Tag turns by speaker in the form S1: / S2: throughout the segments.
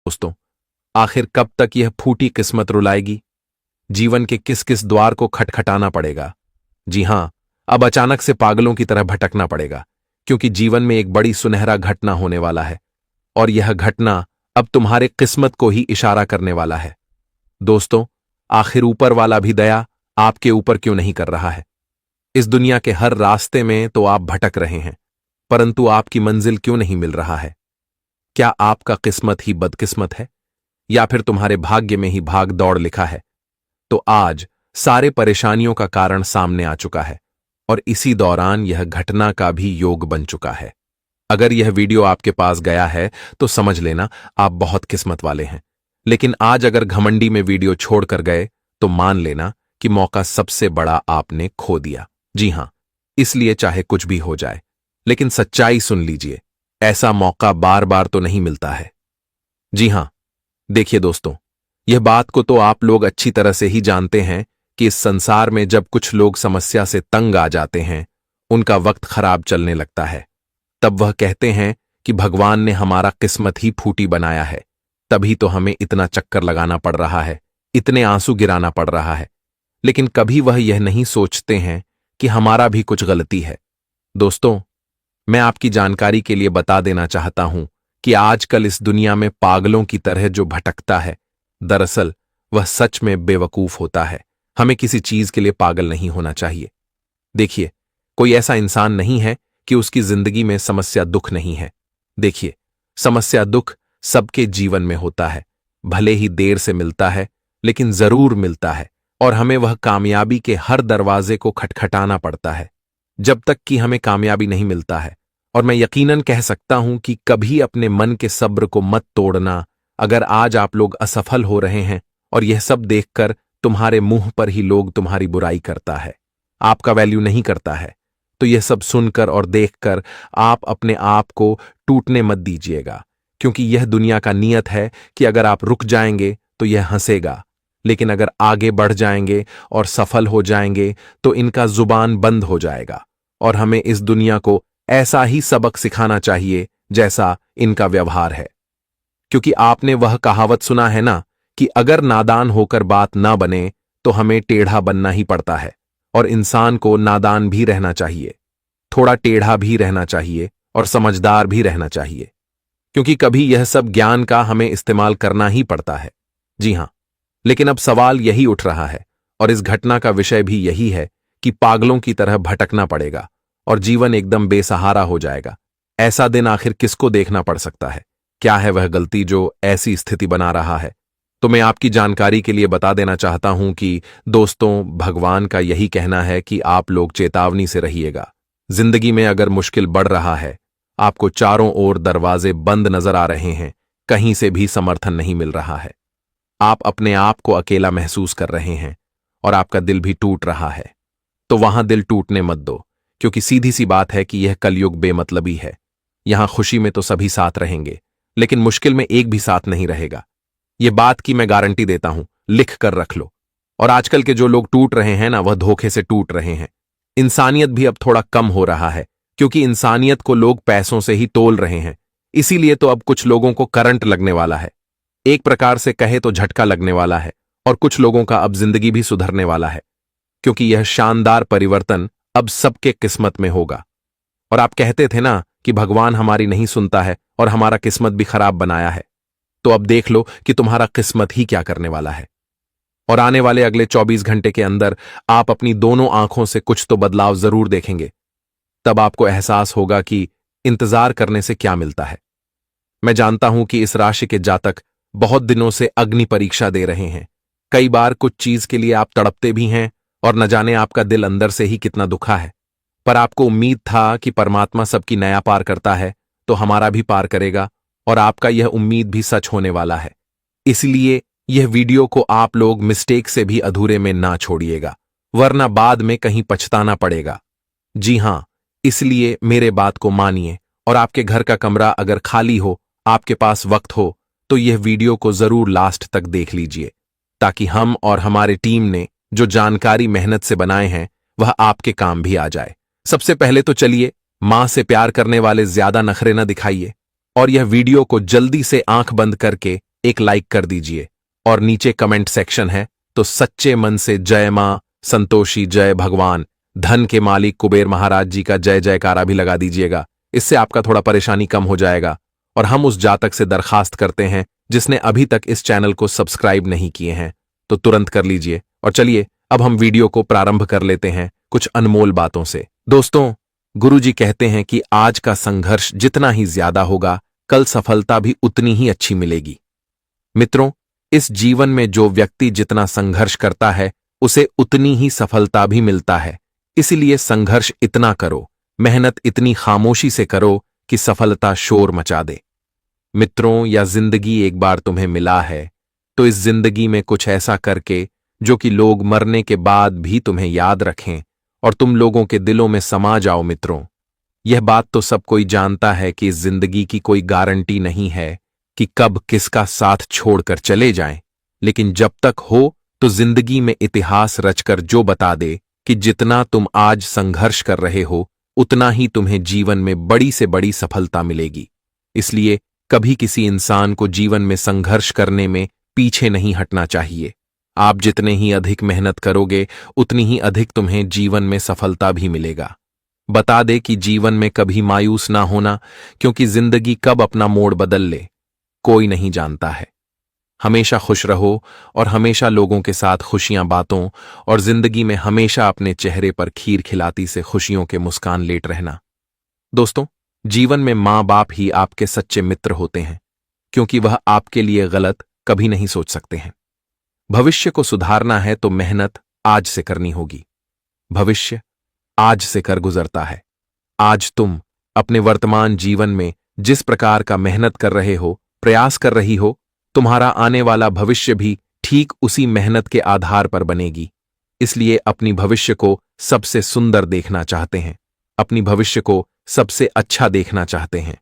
S1: दोस्तों, आखिर कब तक यह फूटी किस्मत रुलाएगी? जीवन के किस किस द्वार को खटखटाना पड़ेगा? जी हां, अब अचानक से पागलों की तरह भटकना पड़ेगा, क्योंकि जीवन में एक बड़ी सुनहरा घटना होने वाला है और यह घटना अब तुम्हारे किस्मत को ही इशारा करने वाला है। दोस्तों, आखिर ऊपर वाला भी दया आपके ऊपर क्यों नहीं कर रहा है? इस दुनिया के हर रास्ते में तो आप भटक रहे हैं, परंतु आपकी मंजिल क्यों नहीं मिल रहा है? क्या आपका किस्मत ही बदकिस्मत है, या फिर तुम्हारे भाग्य में ही भाग दौड़ लिखा है? तो आज सारे परेशानियों का कारण सामने आ चुका है और इसी दौरान यह घटना का भी योग बन चुका है। अगर यह वीडियो आपके पास गया है तो समझ लेना आप बहुत किस्मत वाले हैं, लेकिन आज अगर घमंडी में वीडियो छोड़कर गए तो मान लेना कि मौका सबसे बड़ा आपने खो दिया। जी हां, इसलिए चाहे कुछ भी हो जाए, लेकिन सच्चाई सुन लीजिए, ऐसा मौका बार बार तो नहीं मिलता है। जी हां, देखिए दोस्तों, यह बात को तो आप लोग अच्छी तरह से ही जानते हैं कि इस संसार में जब कुछ लोग समस्या से तंग आ जाते हैं, उनका वक्त खराब चलने लगता है, तब वह कहते हैं कि भगवान ने हमारा किस्मत ही फूटी बनाया है, तभी तो हमें इतना चक्कर लगाना पड़ रहा है, इतने आंसू गिराना पड़ रहा है। लेकिन कभी वह यह नहीं सोचते हैं कि हमारा भी कुछ गलती है। दोस्तों, मैं आपकी जानकारी के लिए बता देना चाहता हूं कि आजकल इस दुनिया में पागलों की तरह जो भटकता है, दरअसल वह सच में बेवकूफ होता है। हमें किसी चीज के लिए पागल नहीं होना चाहिए। देखिए, कोई ऐसा इंसान नहीं है कि उसकी जिंदगी में समस्या दुख नहीं है। देखिए, समस्या दुख सबके जीवन में होता है, भले ही देर से मिलता है, लेकिन जरूर मिलता है और हमें वह कामयाबी के हर दरवाजे को खटखटाना पड़ता है जब तक कि हमें कामयाबी नहीं मिलता है। और मैं यकीनन कह सकता हूं कि कभी अपने मन के सब्र को मत तोड़ना। अगर आज आप लोग असफल हो रहे हैं और यह सब देखकर तुम्हारे मुंह पर ही लोग तुम्हारी बुराई करता है, आपका वैल्यू नहीं करता है, तो यह सब सुनकर और देखकर आप अपने आप को टूटने मत दीजिएगा, क्योंकि यह दुनिया का नियत है कि अगर आप रुक जाएंगे तो यह हंसेगा, लेकिन अगर आगे बढ़ जाएंगे और सफल हो जाएंगे तो इनका जुबान बंद हो जाएगा। और हमें इस दुनिया को ऐसा ही सबक सिखाना चाहिए जैसा इनका व्यवहार है, क्योंकि आपने वह कहावत सुना है ना कि अगर नादान होकर बात ना बने तो हमें टेढ़ा बनना ही पड़ता है। और इंसान को नादान भी रहना चाहिए, थोड़ा टेढ़ा भी रहना चाहिए और समझदार भी रहना चाहिए, क्योंकि कभी यह सब ज्ञान का हमें इस्तेमाल करना ही पड़ता है। जी हां, लेकिन अब सवाल यही उठ रहा है और इस घटना का विषय भी यही है कि पागलों की तरह भटकना पड़ेगा और जीवन एकदम बेसहारा हो जाएगा। ऐसा दिन आखिर किसको देखना पड़ सकता है? क्या है वह गलती जो ऐसी स्थिति बना रहा है? तो मैं आपकी जानकारी के लिए बता देना चाहता हूं कि दोस्तों, भगवान का यही कहना है कि आप लोग चेतावनी से रहिएगा। जिंदगी में अगर मुश्किल बढ़ रहा है, आपको चारों ओर दरवाजे बंद नजर आ रहे हैं, कहीं से भी समर्थन नहीं मिल रहा है, आप अपने आप को अकेला महसूस कर रहे हैं और आपका दिल भी टूट रहा है, तो वहां दिल टूटने मत दो, क्योंकि सीधी सी बात है कि यह कलयुग बेमतलबी है। यहां खुशी में तो सभी साथ रहेंगे, लेकिन मुश्किल में एक भी साथ नहीं रहेगा। यह बात की मैं गारंटी देता हूं, लिख कर रख लो। और आजकल के जो लोग टूट रहे हैं ना, वह धोखे से टूट रहे हैं। इंसानियत भी अब थोड़ा कम हो रहा है, क्योंकि इंसानियत को लोग पैसों से ही तोल रहे हैं। इसीलिए तो अब कुछ लोगों को करंट लगने वाला है, एक प्रकार से कहे तो झटका लगने वाला है, और कुछ लोगों का अब जिंदगी भी सुधरने वाला है, क्योंकि यह शानदार परिवर्तन अब सबके किस्मत में होगा। और आप कहते थे ना कि भगवान हमारी नहीं सुनता है और हमारा किस्मत भी खराब बनाया है, तो अब देख लो कि तुम्हारा किस्मत ही क्या करने वाला है। और आने वाले अगले 24 घंटे के अंदर आप अपनी दोनों आंखों से कुछ तो बदलाव जरूर देखेंगे। तब आपको एहसास होगा कि इंतजार करने से क्या मिलता है। मैं जानता हूं कि इस राशि के जातक बहुत दिनों से अग्नि परीक्षा दे रहे हैं। कई बार कुछ चीज के लिए आप तड़पते भी हैं और न जाने आपका दिल अंदर से ही कितना दुखा है, पर आपको उम्मीद था कि परमात्मा सबकी नया पार करता है तो हमारा भी पार करेगा, और आपका यह उम्मीद भी सच होने वाला है। इसलिए यह वीडियो को आप लोग मिस्टेक से भी अधूरे में ना छोड़िएगा, वरना बाद में कहीं पछताना पड़ेगा। जी हां, इसलिए मेरे बात को मानिए, और आपके घर का कमरा अगर खाली हो, आपके पास वक्त हो, तो यह वीडियो को जरूर लास्ट तक देख लीजिए, ताकि हम और हमारी टीम ने जो जानकारी मेहनत से बनाए हैं वह आपके काम भी आ जाए। सबसे पहले तो चलिए, मां से प्यार करने वाले ज्यादा नखरे न दिखाइए और यह वीडियो को जल्दी से आंख बंद करके एक लाइक कर दीजिए और नीचे कमेंट सेक्शन है तो सच्चे मन से जय मां संतोषी, जय भगवान, धन के मालिक कुबेर महाराज जी का जय जयकारा भी लगा दीजिएगा। इससे आपका थोड़ा परेशानी कम हो जाएगा। और हम उस जातक से दरखास्त करते हैं जिसने अभी तक इस चैनल को सब्सक्राइब नहीं किए हैं तो तुरंत कर लीजिए। और चलिए अब हम वीडियो को प्रारंभ कर लेते हैं कुछ अनमोल बातों से। दोस्तों, गुरुजी कहते हैं कि आज का संघर्ष जितना ही ज्यादा होगा, कल सफलता भी उतनी ही अच्छी मिलेगी। मित्रों, इस जीवन में जो व्यक्ति जितना संघर्ष करता है उसे उतनी ही सफलता भी मिलता है। इसलिए संघर्ष इतना करो, मेहनत इतनी खामोशी से करो कि सफलता शोर मचा दे। मित्रों, या जिंदगी एक बार तुम्हें मिला है तो इस जिंदगी में कुछ ऐसा करके जो कि लोग मरने के बाद भी तुम्हें याद रखें और तुम लोगों के दिलों में समा जाओ। मित्रों, यह बात तो सब कोई जानता है कि इस जिंदगी की कोई गारंटी नहीं है कि कब किसका साथ छोड़कर चले जाएं, लेकिन जब तक हो तो जिंदगी में इतिहास रचकर जो बता दे कि जितना तुम आज संघर्ष कर रहे हो उतना ही तुम्हें जीवन में बड़ी से बड़ी सफलता मिलेगी। इसलिए कभी किसी इंसान को जीवन में संघर्ष करने में पीछे नहीं हटना चाहिए। आप जितने ही अधिक मेहनत करोगे उतनी ही अधिक तुम्हें जीवन में सफलता भी मिलेगा। बता दे कि जीवन में कभी मायूस ना होना, क्योंकि जिंदगी कब अपना मोड़ बदल ले कोई नहीं जानता है। हमेशा खुश रहो और हमेशा लोगों के साथ खुशियां बांटो और जिंदगी में हमेशा अपने चेहरे पर खीर खिलाती से खुशियों के मुस्कान लेट रहना। दोस्तों, जीवन में मां बाप ही आपके सच्चे मित्र होते हैं, क्योंकि वह आपके लिए गलत कभी नहीं सोच सकते हैं। भविष्य को सुधारना है तो मेहनत आज से करनी होगी। भविष्य आज से कर गुजरता है। आज तुम अपने वर्तमान जीवन में जिस प्रकार का मेहनत कर रहे हो, प्रयास कर रही हो, तुम्हारा आने वाला भविष्य भी ठीक उसी मेहनत के आधार पर बनेगी। इसलिए अपनी भविष्य को सबसे सुंदर देखना चाहते हैं, अपनी भविष्य को सबसे अच्छा देखना चाहते हैं,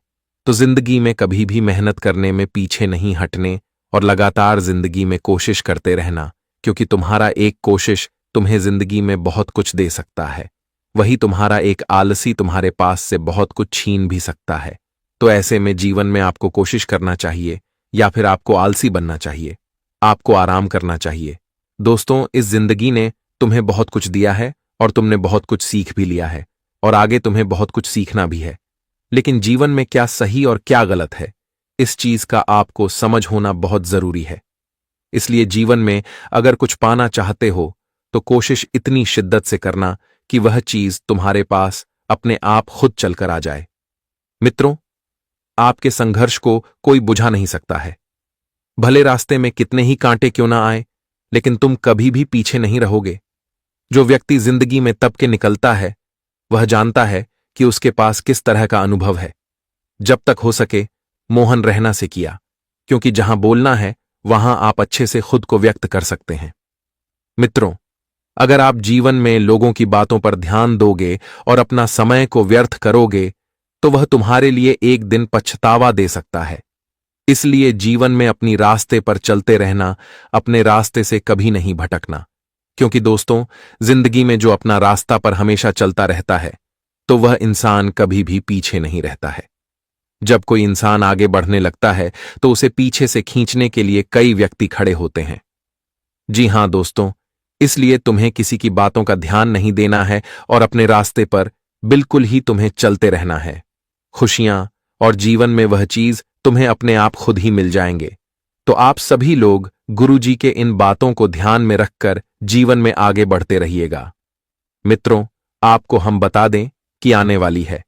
S1: तो जिंदगी में कभी भी मेहनत करने में पीछे नहीं हटने और लगातार जिंदगी में कोशिश करते रहना, क्योंकि तुम्हारा एक कोशिश तुम्हें जिंदगी में बहुत कुछ दे सकता है। वही तुम्हारा एक आलसी तुम्हारे पास से बहुत कुछ छीन भी सकता है। तो ऐसे में जीवन में आपको कोशिश करना चाहिए या फिर आपको आलसी बनना चाहिए, आपको आराम करना चाहिए। दोस्तों, इस जिंदगी ने तुम्हें बहुत कुछ दिया है और तुमने बहुत कुछ सीख भी लिया है और आगे तुम्हें बहुत कुछ सीखना भी है। लेकिन जीवन में क्या सही और क्या गलत है, इस चीज का आपको समझ होना बहुत जरूरी है। इसलिए जीवन में अगर कुछ पाना चाहते हो तो कोशिश इतनी शिद्दत से करना कि वह चीज तुम्हारे पास अपने आप खुद चलकर आ जाए। मित्रों, आपके संघर्ष को कोई बुझा नहीं सकता है। भले रास्ते में कितने ही कांटे क्यों ना आए, लेकिन तुम कभी भी पीछे नहीं रहोगे। जो व्यक्ति जिंदगी में तब के निकलता है वह जानता है कि उसके पास किस तरह का अनुभव है। जब तक हो सके मौन रहना से किया, क्योंकि जहां बोलना है वहां आप अच्छे से खुद को व्यक्त कर सकते हैं। मित्रों, अगर आप जीवन में लोगों की बातों पर ध्यान दोगे और अपना समय को व्यर्थ करोगे तो वह तुम्हारे लिए एक दिन पछतावा दे सकता है। इसलिए जीवन में अपनी रास्ते पर चलते रहना, अपने रास्ते से कभी नहीं भटकना, क्योंकि दोस्तों, जिंदगी में जो अपना रास्ता पर हमेशा चलता रहता है तो वह इंसान कभी भी पीछे नहीं रहता है। जब कोई इंसान आगे बढ़ने लगता है तो उसे पीछे से खींचने के लिए कई व्यक्ति खड़े होते हैं। जी हां दोस्तों, इसलिए तुम्हें किसी की बातों का ध्यान नहीं देना है और अपने रास्ते पर बिल्कुल ही तुम्हें चलते रहना है। खुशियां और जीवन में वह चीज तुम्हें अपने आप खुद ही मिल जाएंगे। तो आप सभी लोग गुरुजी के इन बातों को ध्यान में रखकर जीवन में आगे बढ़ते रहिएगा। मित्रों, आपको हम बता दें कि आने वाली है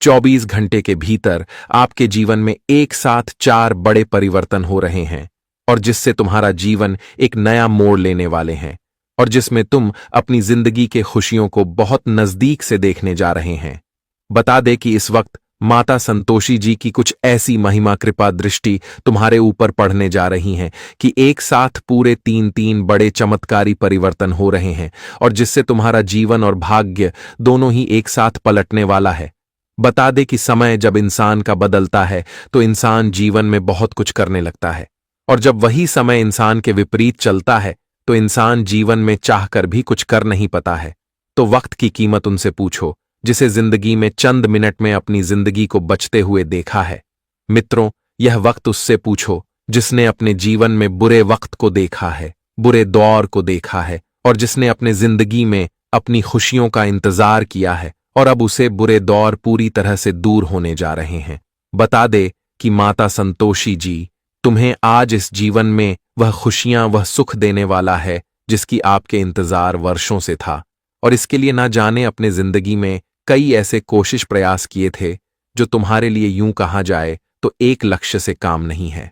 S1: 24 घंटे के भीतर आपके जीवन में एक साथ 4 बड़े परिवर्तन हो रहे हैं और जिससे तुम्हारा जीवन एक नया मोड़ लेने वाले हैं और जिसमें तुम अपनी जिंदगी के खुशियों को बहुत नजदीक से देखने जा रहे हैं। बता दे कि इस वक्त माता संतोषी जी की कुछ ऐसी महिमा कृपा दृष्टि तुम्हारे ऊपर पड़ने जा रही हैं कि एक साथ पूरे 3 बड़े चमत्कारी परिवर्तन हो रहे हैं और जिससे तुम्हारा जीवन और भाग्य दोनों ही एक साथ पलटने वाला है। बता दे कि समय जब इंसान का बदलता है तो इंसान जीवन में बहुत कुछ करने लगता है और जब वही समय इंसान के विपरीत चलता है तो इंसान जीवन में चाहकर भी कुछ कर नहीं पाता है। तो वक्त की कीमत उनसे पूछो जिसे जिंदगी में चंद मिनट में अपनी जिंदगी को बचते हुए देखा है। मित्रों, यह वक्त उससे पूछो जिसने अपने जीवन में बुरे वक्त को देखा है, बुरे दौर को देखा है, और जिसने अपने जिंदगी में अपनी खुशियों का इंतजार किया है और अब उसे बुरे दौर पूरी तरह से दूर होने जा रहे हैं। बता दे कि माता संतोषी जी तुम्हें आज इस जीवन में वह खुशियां, वह सुख देने वाला है जिसकी आपके इंतजार वर्षों से था, और इसके लिए ना जाने अपने जिंदगी में कई ऐसे कोशिश प्रयास किए थे जो तुम्हारे लिए यूं कहा जाए तो एक लक्ष्य से काम नहीं है।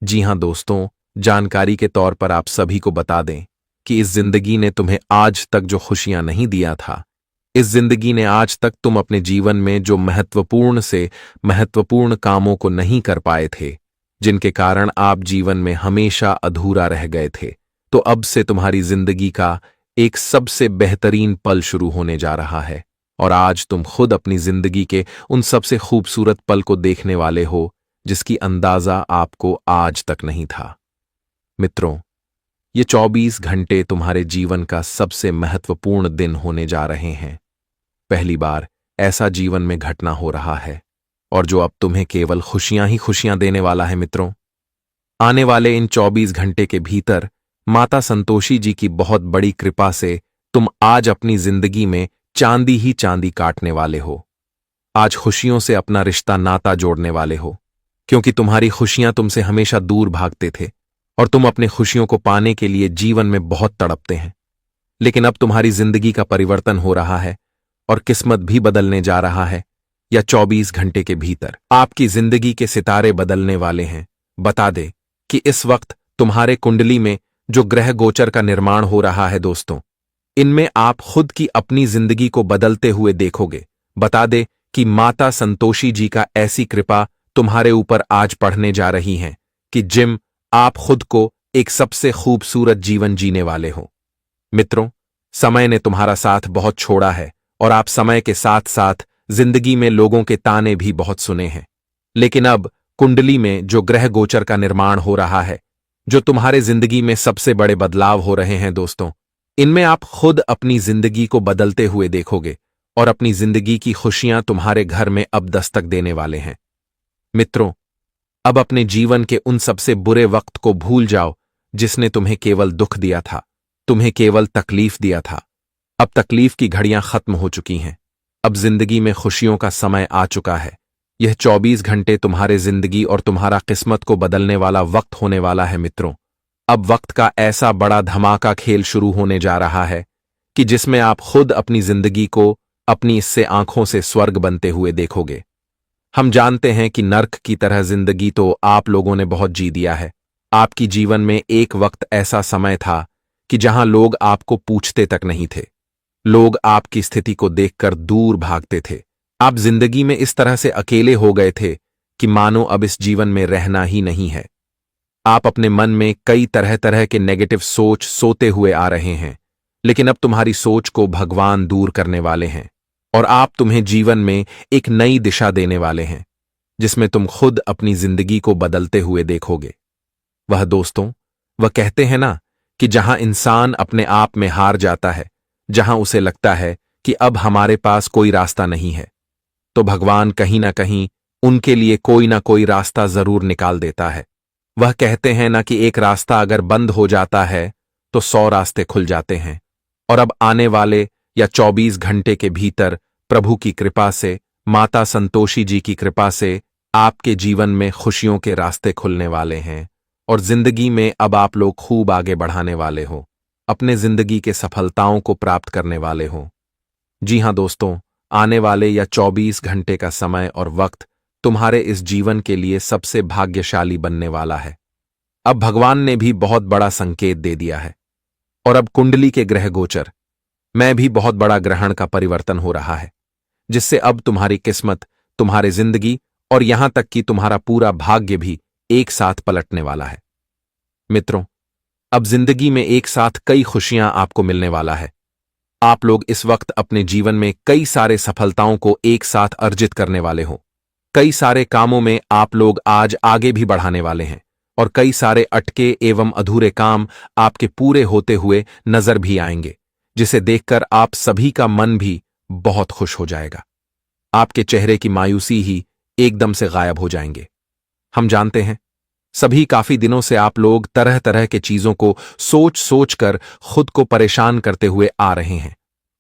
S1: जी हां दोस्तों, जानकारी के तौर पर आप सभी को बता दें कि इस जिंदगी ने तुम्हें आज तक जो खुशियां नहीं दिया था, इस जिंदगी ने आज तक तुम अपने जीवन में जो महत्वपूर्ण से महत्वपूर्ण कामों को नहीं कर पाए थे, जिनके कारण आप जीवन में हमेशा अधूरा रह गए थे, तो अब से तुम्हारी जिंदगी का एक सबसे बेहतरीन पल शुरू होने जा रहा है, और आज तुम खुद अपनी जिंदगी के उन सबसे खूबसूरत पल को देखने वाले हो जिसकी अंदाजा आपको आज तक नहीं था। मित्रों, ये 24 घंटे तुम्हारे जीवन का सबसे महत्वपूर्ण दिन होने जा रहे हैं। पहली बार ऐसा जीवन में घटना हो रहा है, और जो अब तुम्हें केवल खुशियां ही खुशियां देने वाला है। मित्रों, आने वाले इन 24 घंटे के भीतर माता संतोषी जी की बहुत बड़ी कृपा से तुम आज अपनी जिंदगी में चांदी ही चांदी काटने वाले हो। आज खुशियों से अपना रिश्ता नाता जोड़ने वाले हो, क्योंकि तुम्हारी खुशियां तुमसे हमेशा दूर भागते थे और तुम अपने खुशियों को पाने के लिए जीवन में बहुत तड़पते हैं। लेकिन अब तुम्हारी जिंदगी का परिवर्तन हो रहा है और किस्मत भी बदलने जा रहा है। या 24 घंटे के भीतर आपकी जिंदगी के सितारे बदलने वाले हैं। बता दे कि इस वक्त तुम्हारे कुंडली में जो ग्रह गोचर का निर्माण हो रहा है दोस्तों, इनमें आप खुद की अपनी जिंदगी को बदलते हुए देखोगे। बता दे कि माता संतोषी जी का ऐसी कृपा तुम्हारे ऊपर आज पढ़ने जा रही हैं कि जिम आप खुद को एक सबसे खूबसूरत जीवन जीने वाले हो। मित्रों, समय ने तुम्हारा साथ बहुत छोड़ा है और आप समय के साथ साथ जिंदगी में लोगों के ताने भी बहुत सुने हैं। लेकिन अब कुंडली में जो ग्रह गोचर का निर्माण हो रहा है, जो तुम्हारे जिंदगी में सबसे बड़े बदलाव हो रहे हैं दोस्तों, इनमें आप खुद अपनी जिंदगी को बदलते हुए देखोगे और अपनी जिंदगी की खुशियां तुम्हारे घर में अब दस्तक देने वाले हैं। मित्रों, अब अपने जीवन के उन सबसे बुरे वक्त को भूल जाओ जिसने तुम्हें केवल दुख दिया था, तुम्हें केवल तकलीफ दिया था। अब तकलीफ की घड़ियां खत्म हो चुकी हैं। अब जिंदगी में खुशियों का समय आ चुका है। यह 24 घंटे तुम्हारे जिंदगी और तुम्हारा किस्मत को बदलने वाला वक्त होने वाला है। मित्रों, अब वक्त का ऐसा बड़ा धमाका खेल शुरू होने जा रहा है कि जिसमें आप खुद अपनी जिंदगी को अपनी इससे आंखों से स्वर्ग बनते हुए देखोगे। हम जानते हैं कि नर्क की तरह जिंदगी तो आप लोगों ने बहुत जी दिया है। आपकी जीवन में एक वक्त ऐसा समय था कि जहां लोग आपको पूछते तक नहीं थे। लोग आपकी स्थिति को देखकर दूर भागते थे। आप जिंदगी में इस तरह से अकेले हो गए थे कि मानो अब इस जीवन में रहना ही नहीं है। आप अपने मन में कई तरह तरह के नेगेटिव सोच सोते हुए आ रहे हैं, लेकिन अब तुम्हारी सोच को भगवान दूर करने वाले हैं और आप तुम्हें जीवन में एक नई दिशा देने वाले हैं, जिसमें तुम खुद अपनी जिंदगी को बदलते हुए देखोगे। वह दोस्तों, वह कहते हैं ना कि जहां इंसान अपने आप में हार जाता है, जहां उसे लगता है कि अब हमारे पास कोई रास्ता नहीं है, तो भगवान कहीं ना कहीं उनके लिए कोई ना कोई रास्ता जरूर निकाल देता है। वह कहते हैं ना कि एक रास्ता अगर बंद हो जाता है तो 100 रास्ते खुल जाते हैं। और अब आने वाले या 24 घंटे के भीतर प्रभु की कृपा से, माता संतोषी जी की कृपा से आपके जीवन में खुशियों के रास्ते खुलने वाले हैं और जिंदगी में अब आप लोग खूब आगे बढ़ाने वाले हो, अपने जिंदगी के सफलताओं को प्राप्त करने वाले हो। जी हां दोस्तों, आने वाले या 24 घंटे का समय और वक्त तुम्हारे इस जीवन के लिए सबसे भाग्यशाली बनने वाला है। अब भगवान ने भी बहुत बड़ा संकेत दे दिया है और अब कुंडली के ग्रह गोचर में भी बहुत बड़ा ग्रहण का परिवर्तन हो रहा है, जिससे अब तुम्हारी किस्मत, तुम्हारी जिंदगी और यहां तक कि तुम्हारा पूरा भाग्य भी एक साथ पलटने वाला है। मित्रों, अब जिंदगी में एक साथ कई खुशियां आपको मिलने वाला है। आप लोग इस वक्त अपने जीवन में कई सारे सफलताओं को एक साथ अर्जित करने वाले हो। कई सारे कामों में आप लोग आज आगे भी बढ़ाने वाले हैं और कई सारे अटके एवं अधूरे काम आपके पूरे होते हुए नजर भी आएंगे, जिसे देखकर आप सभी का मन भी बहुत खुश हो जाएगा। आपके चेहरे की मायूसी ही एकदम से गायब हो जाएंगे। हम जानते हैं सभी काफी दिनों से आप लोग तरह तरह के चीजों को सोच सोच कर खुद को परेशान करते हुए आ रहे हैं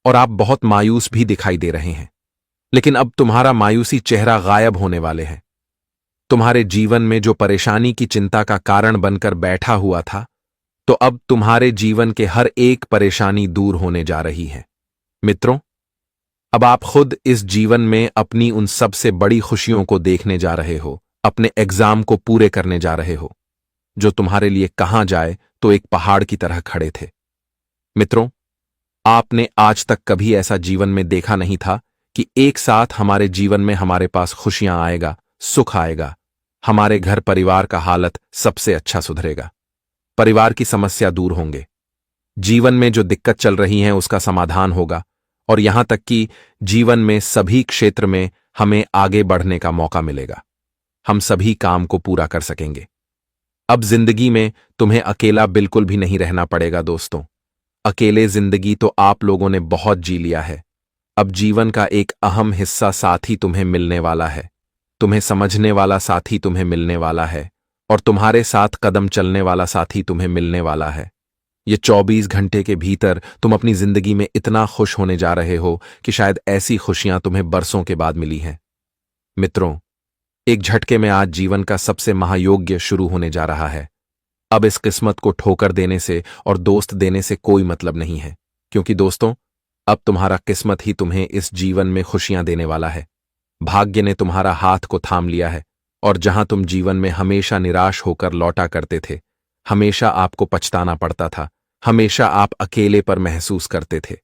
S1: और आप बहुत मायूस भी दिखाई दे रहे हैं। लेकिन अब तुम्हारा मायूसी चेहरा गायब होने वाले हैं। तुम्हारे जीवन में जो परेशानी की चिंता का कारण बनकर बैठा हुआ था, तो अब तुम्हारे जीवन के हर एक परेशानी दूर होने जा रही है। मित्रों, अब आप खुद इस जीवन में अपनी उन सबसे बड़ी खुशियों को देखने जा रहे हो, अपने एग्जाम को पूरे करने जा रहे हो, जो तुम्हारे लिए कहां जाए तो एक पहाड़ की तरह खड़े थे। मित्रों, आपने आज तक कभी ऐसा जीवन में देखा नहीं था कि एक साथ हमारे जीवन में हमारे पास खुशियां आएगा, सुख आएगा, हमारे घर परिवार का हालत सबसे अच्छा सुधरेगा, परिवार की समस्या दूर होंगे, जीवन में जो दिक्कत चल रही है उसका समाधान होगा और यहां तक कि जीवन में सभी क्षेत्र में हमें आगे बढ़ने का मौका मिलेगा। हम सभी काम को पूरा कर सकेंगे। अब जिंदगी में तुम्हें अकेला बिल्कुल भी नहीं रहना पड़ेगा दोस्तों। अकेले जिंदगी तो आप लोगों ने बहुत जी लिया है। अब जीवन का एक अहम हिस्सा साथी तुम्हें मिलने वाला है, तुम्हें समझने वाला साथी तुम्हें मिलने वाला है और तुम्हारे साथ कदम चलने वाला साथी तुम्हें मिलने वाला है। ये 24 घंटे के भीतर तुम अपनी जिंदगी में इतना खुश होने जा रहे हो कि शायद ऐसी खुशियां तुम्हें बरसों के बाद मिली हैं। मित्रों, एक झटके में आज जीवन का सबसे महायोग्य शुरू होने जा रहा है। अब इस किस्मत को ठोकर देने से और दोस्त देने से कोई मतलब नहीं है, क्योंकि दोस्तों, अब तुम्हारा किस्मत ही तुम्हें इस जीवन में खुशियां देने वाला है। भाग्य ने तुम्हारा हाथ को थाम लिया है और जहां तुम जीवन में हमेशा निराश होकर लौटा करते थे, हमेशा आपको पछताना पड़ता था, हमेशा आप अकेले पर महसूस करते थे,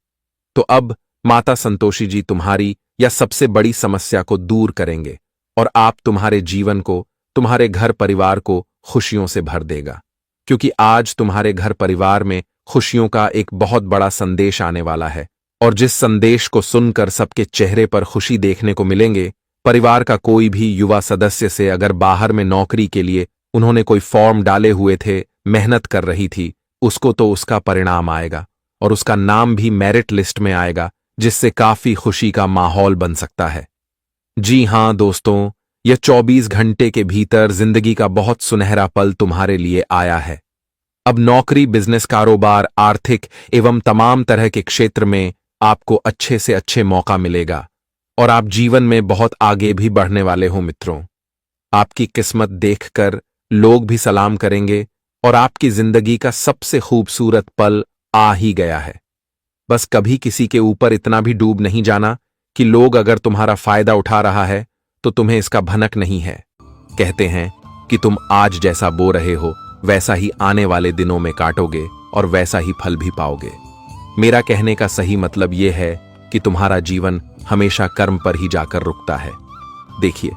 S1: तो अब माता संतोषी जी तुम्हारी या सबसे बड़ी समस्या को दूर करेंगे और आप तुम्हारे जीवन को, तुम्हारे घर परिवार को खुशियों से भर देगा। क्योंकि आज तुम्हारे घर परिवार में खुशियों का एक बहुत बड़ा संदेश आने वाला है और जिस संदेश को सुनकर सबके चेहरे पर खुशी देखने को मिलेंगे, परिवार का कोई भी युवा सदस्य से अगर बाहर में नौकरी के लिए उन्होंने कोई फॉर्म डाले हुए थे, मेहनत कर रही थी, उसको तो उसका परिणाम आएगा और उसका नाम भी मेरिट लिस्ट में आएगा, जिससे काफी खुशी का माहौल बन सकता है। जी हां दोस्तों, यह 24 घंटे के भीतर जिंदगी का बहुत सुनहरा पल तुम्हारे लिए आया है। अब नौकरी, बिजनेस, कारोबार, आर्थिक एवं तमाम तरह के क्षेत्र में आपको अच्छे से अच्छे मौका मिलेगा और आप जीवन में बहुत आगे भी बढ़ने वाले हो। मित्रों, आपकी किस्मत देखकर लोग भी सलाम करेंगे और आपकी जिंदगी का सबसे खूबसूरत पल आ ही गया है। बस कभी किसी के ऊपर इतना भी डूब नहीं जाना कि लोग अगर तुम्हारा फायदा उठा रहा है तो तुम्हें इसका भनक नहीं है। कहते हैं कि तुम आज जैसा बो रहे हो वैसा ही आने वाले दिनों में काटोगे और वैसा ही फल भी पाओगे। मेरा कहने का सही मतलब यह है कि तुम्हारा जीवन हमेशा कर्म पर ही जाकर रुकता है। देखिए,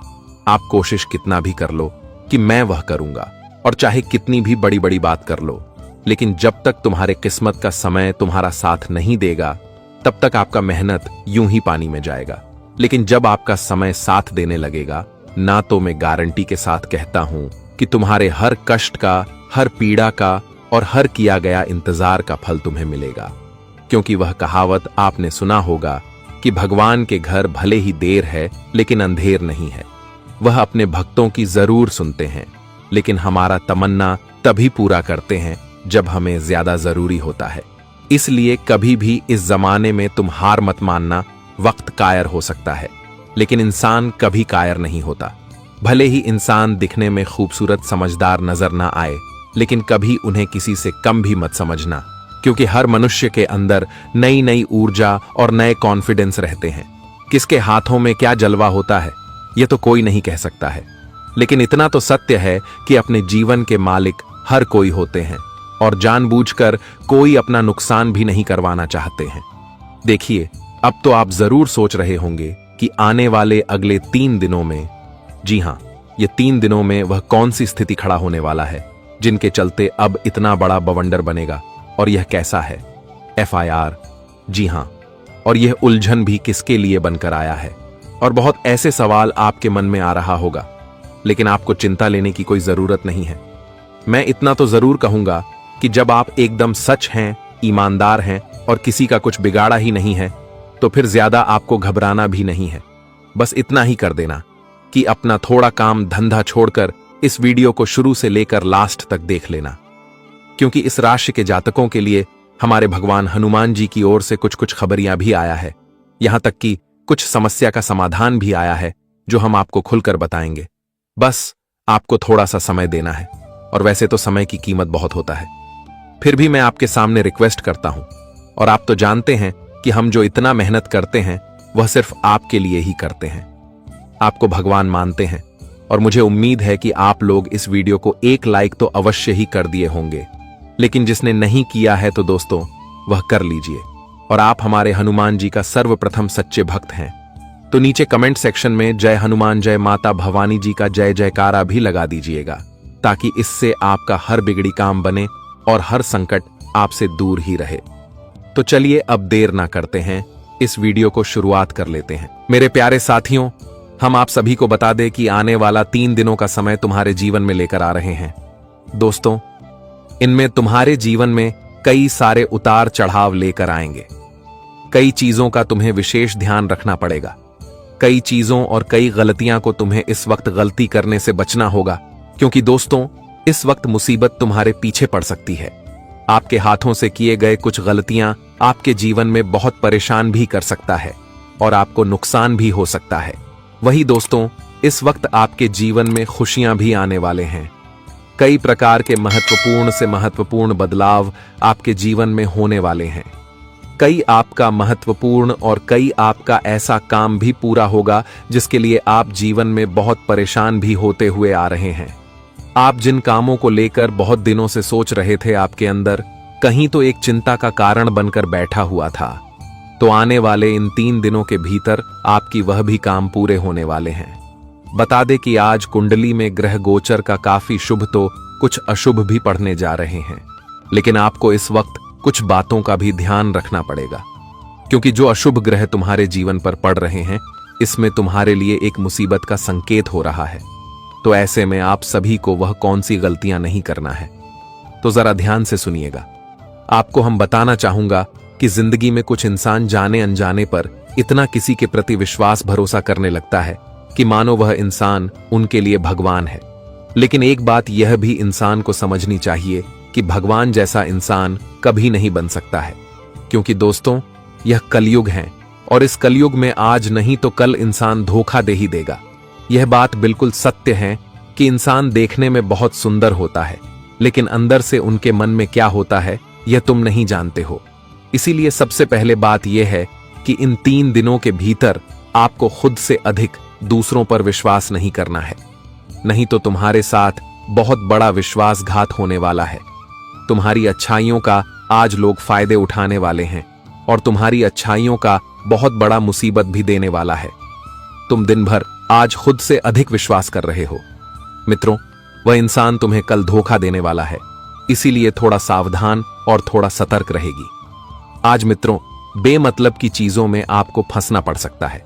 S1: आप कोशिश कितना भी कर लो कि मैं वह करूंगा और चाहे कितनी भी बड़ी बड़ी बात कर लो, लेकिन जब तक तुम्हारे किस्मत का समय तुम्हारा साथ नहीं देगा, तब तक आपका मेहनत यूं ही पानी में जाएगा। लेकिन जब आपका समय साथ देने लगेगा ना, तो मैं गारंटी के साथ कहता हूं कि तुम्हारे हर कष्ट का, हर पीड़ा का और हर किया गया इंतजार का फल तुम्हें मिलेगा। क्योंकि वह कहावत आपने सुना होगा कि भगवान के घर भले ही देर है लेकिन अंधेर नहीं है। वह अपने भक्तों की जरूर सुनते हैं, लेकिन हमारा तमन्ना तभी पूरा करते हैं जब हमें ज्यादा जरूरी होता है। इसलिए कभी भी इस जमाने में तुम हार मत मानना। वक्त कायर हो सकता है, लेकिन इंसान कभी कायर नहीं होता। भले ही इंसान दिखने में खूबसूरत, समझदार नजर ना आए, लेकिन कभी उन्हें किसी से कम भी मत समझना, क्योंकि हर मनुष्य के अंदर नई नई ऊर्जा और नए कॉन्फिडेंस रहते हैं। किसके हाथों में क्या जलवा होता है यह तो कोई नहीं कह सकता है, लेकिन इतना तो सत्य है कि अपने जीवन के मालिक हर कोई होते हैं और जानबूझकर कोई अपना नुकसान भी नहीं करवाना चाहते हैं। देखिए, अब तो आप जरूर सोच रहे होंगे कि आने वाले अगले 3 दिनों में, जी हां, ये 3 दिनों में वह कौन सी स्थिति खड़ा होने वाला है जिनके चलते अब इतना बड़ा बवंडर बनेगा, और यह कैसा है? FIR। जी हां, और यह उलझन भी किसके लिए बनकर आया है? और बहुत ऐसे सवाल आपके मन में आ रहा होगा, लेकिन आपको चिंता लेने की कोई जरूरत नहीं है। मैं इतना तो जरूर कहूंगा कि जब आप एकदम सच हैं, ईमानदार हैं और किसी का कुछ बिगाड़ा ही नहीं है, तो फिर ज्यादा आपको घबराना भी नहीं है। बस इतना ही कर देना कि अपना थोड़ा काम धंधा छोड़कर इस वीडियो को शुरू से लेकर लास्ट तक देख लेना, क्योंकि इस राशि के जातकों के लिए हमारे भगवान हनुमान जी की ओर से कुछ कुछ खबरियां भी आया है। यहां तक कि कुछ समस्या का समाधान भी आया है, जो हम आपको खुलकर बताएंगे। बस आपको थोड़ा सा समय देना है, और वैसे तो समय की कीमत बहुत होता है, फिर भी मैं आपके सामने रिक्वेस्ट करता हूं। और आप तो जानते हैं कि हम जो इतना मेहनत करते हैं वह सिर्फ आपके लिए ही करते हैं। आपको भगवान मानते हैं, और मुझे उम्मीद है कि आप लोग इस वीडियो को एक लाइक तो अवश्य ही कर दिए होंगे। लेकिन जिसने नहीं किया है तो दोस्तों वह कर लीजिए। और आप हमारे हनुमान जी का सर्वप्रथम सच्चे भक्त हैं, तो नीचे कमेंट सेक्शन में जय हनुमान जय माता भवानी जी का जय जयकारा भी लगा दीजिएगा, ताकि इससे आपका हर बिगड़ी काम बने और हर संकट आपसे दूर ही रहे। तो चलिए अब देर ना करते हैं, इस वीडियो को शुरुआत कर लेते हैं। मेरे प्यारे साथियों, हम आप सभी को बता दें कि आने वाला 3 दिनों का समय तुम्हारे जीवन में लेकर आ रहे हैं। दोस्तों, इनमें तुम्हारे जीवन में कई सारे उतार चढ़ाव लेकर आएंगे। कई चीजों का तुम्हें विशेष ध्यान रखना पड़ेगा। कई चीजों और कई गलतियां को तुम्हें इस वक्त गलती करने से बचना होगा, क्योंकि दोस्तों इस वक्त मुसीबत तुम्हारे पीछे पड़ सकती है। आपके हाथों से किए गए कुछ गलतियां आपके जीवन में बहुत परेशान भी कर सकता है और आपको नुकसान भी हो सकता है। वही दोस्तों, इस वक्त आपके जीवन में खुशियां भी आने वाले हैं। कई प्रकार के महत्वपूर्ण से महत्वपूर्ण बदलाव आपके जीवन में होने वाले हैं। कई आपका महत्वपूर्ण और कई आपका ऐसा काम भी पूरा होगा जिसके लिए आप जीवन में बहुत परेशान भी होते हुए आ रहे हैं। आप जिन कामों को लेकर बहुत दिनों से सोच रहे थे, आपके अंदर कहीं तो एक चिंता का कारण बनकर बैठा हुआ था। तो आने वाले इन 3 दिनों के भीतर आपकी वह भी काम पूरे होने वाले हैं। बता दे कि आज कुंडली में ग्रह गोचर का काफी शुभ तो कुछ अशुभ भी पड़ने जा रहे हैं, लेकिन आपको इस वक्त कुछ बातों का भी ध्यान रखना पड़ेगा, क्योंकि जो अशुभ ग्रह तुम्हारे जीवन पर पड़ रहे हैं, इसमें तुम्हारे लिए एक मुसीबत का संकेत हो रहा है। तो ऐसे में आप सभी को वह कौन सी गलतियां नहीं करना है, तो जरा ध्यान से सुनिएगा। आपको हम बताना चाहूंगा कि जिंदगी में कुछ इंसान जाने अनजाने पर इतना किसी के प्रति विश्वास भरोसा करने लगता है कि मानो वह इंसान उनके लिए भगवान है। लेकिन एक बात यह भी इंसान को समझनी चाहिए कि भगवान जैसा इंसान कभी नहीं बन सकता है, क्योंकि दोस्तों यह कलयुग है, और इस कलयुग में आज नहीं तो कल इंसान धोखा दे ही देगा। यह बात बिल्कुल सत्य है कि इंसान देखने में बहुत सुंदर होता है, लेकिन अंदर से उनके मन में क्या होता है यह तुम नहीं जानते हो। इसीलिए सबसे पहले बात यह है कि इन 3 दिनों के भीतर आपको खुद से अधिक दूसरों पर विश्वास नहीं करना है, नहीं तो तुम्हारे साथ बहुत बड़ा विश्वासघात होने वाला है। तुम्हारी अच्छाइयों का आज लोग फायदे उठाने वाले हैं, और तुम्हारी अच्छाइयों का बहुत बड़ा मुसीबत भी देने वाला है। तुम दिन भर आज खुद से अधिक विश्वास कर रहे हो। मित्रों, वह इंसान तुम्हें कल धोखा देने वाला है, इसीलिए थोड़ा सावधान और थोड़ा सतर्क रहेगी। आज मित्रों, बेमतलब की चीजों में आपको फंसना पड़ सकता है।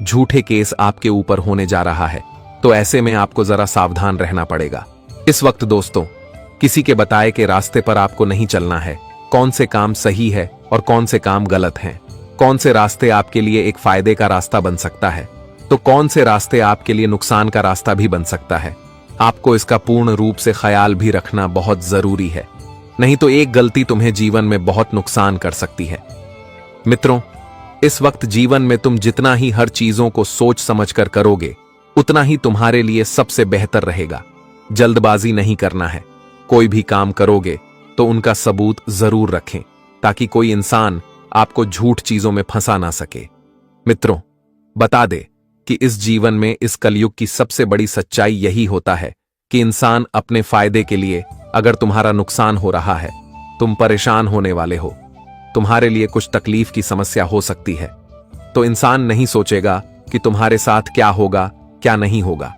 S1: झूठे केस आपके ऊपर होने जा रहा है, तो ऐसे में आपको जरा सावधान रहना पड़ेगा। इस वक्त दोस्तों, किसी के बताए के रास्ते पर आपको नहीं चलना है। कौन से काम सही है और कौन से काम गलत हैं, कौन से रास्ते आपके लिए एक फायदे का रास्ता बन सकता है, तो कौन से रास्ते आपके लिए नुकसान का रास्ता भी बन सकता है, आपको इसका पूर्ण रूप से ख्याल भी रखना बहुत जरूरी है। नहीं तो एक गलती तुम्हें जीवन में बहुत नुकसान कर सकती है। मित्रों, इस वक्त जीवन में तुम जितना ही हर चीजों को सोच समझकर करोगे, उतना ही तुम्हारे लिए सबसे बेहतर रहेगा। जल्दबाजी नहीं करना है। कोई भी काम करोगे तो उनका सबूत जरूर रखें, ताकि कोई इंसान आपको झूठ चीजों में फंसा ना सके। मित्रों, बता दे कि इस जीवन में इस कलयुग की सबसे बड़ी सच्चाई यही होता है कि इंसान अपने फायदे के लिए, अगर तुम्हारा नुकसान हो रहा है, तुम परेशान होने वाले हो, तुम्हारे लिए कुछ तकलीफ की समस्या हो सकती है, तो इंसान नहीं सोचेगा कि तुम्हारे साथ क्या होगा क्या नहीं होगा।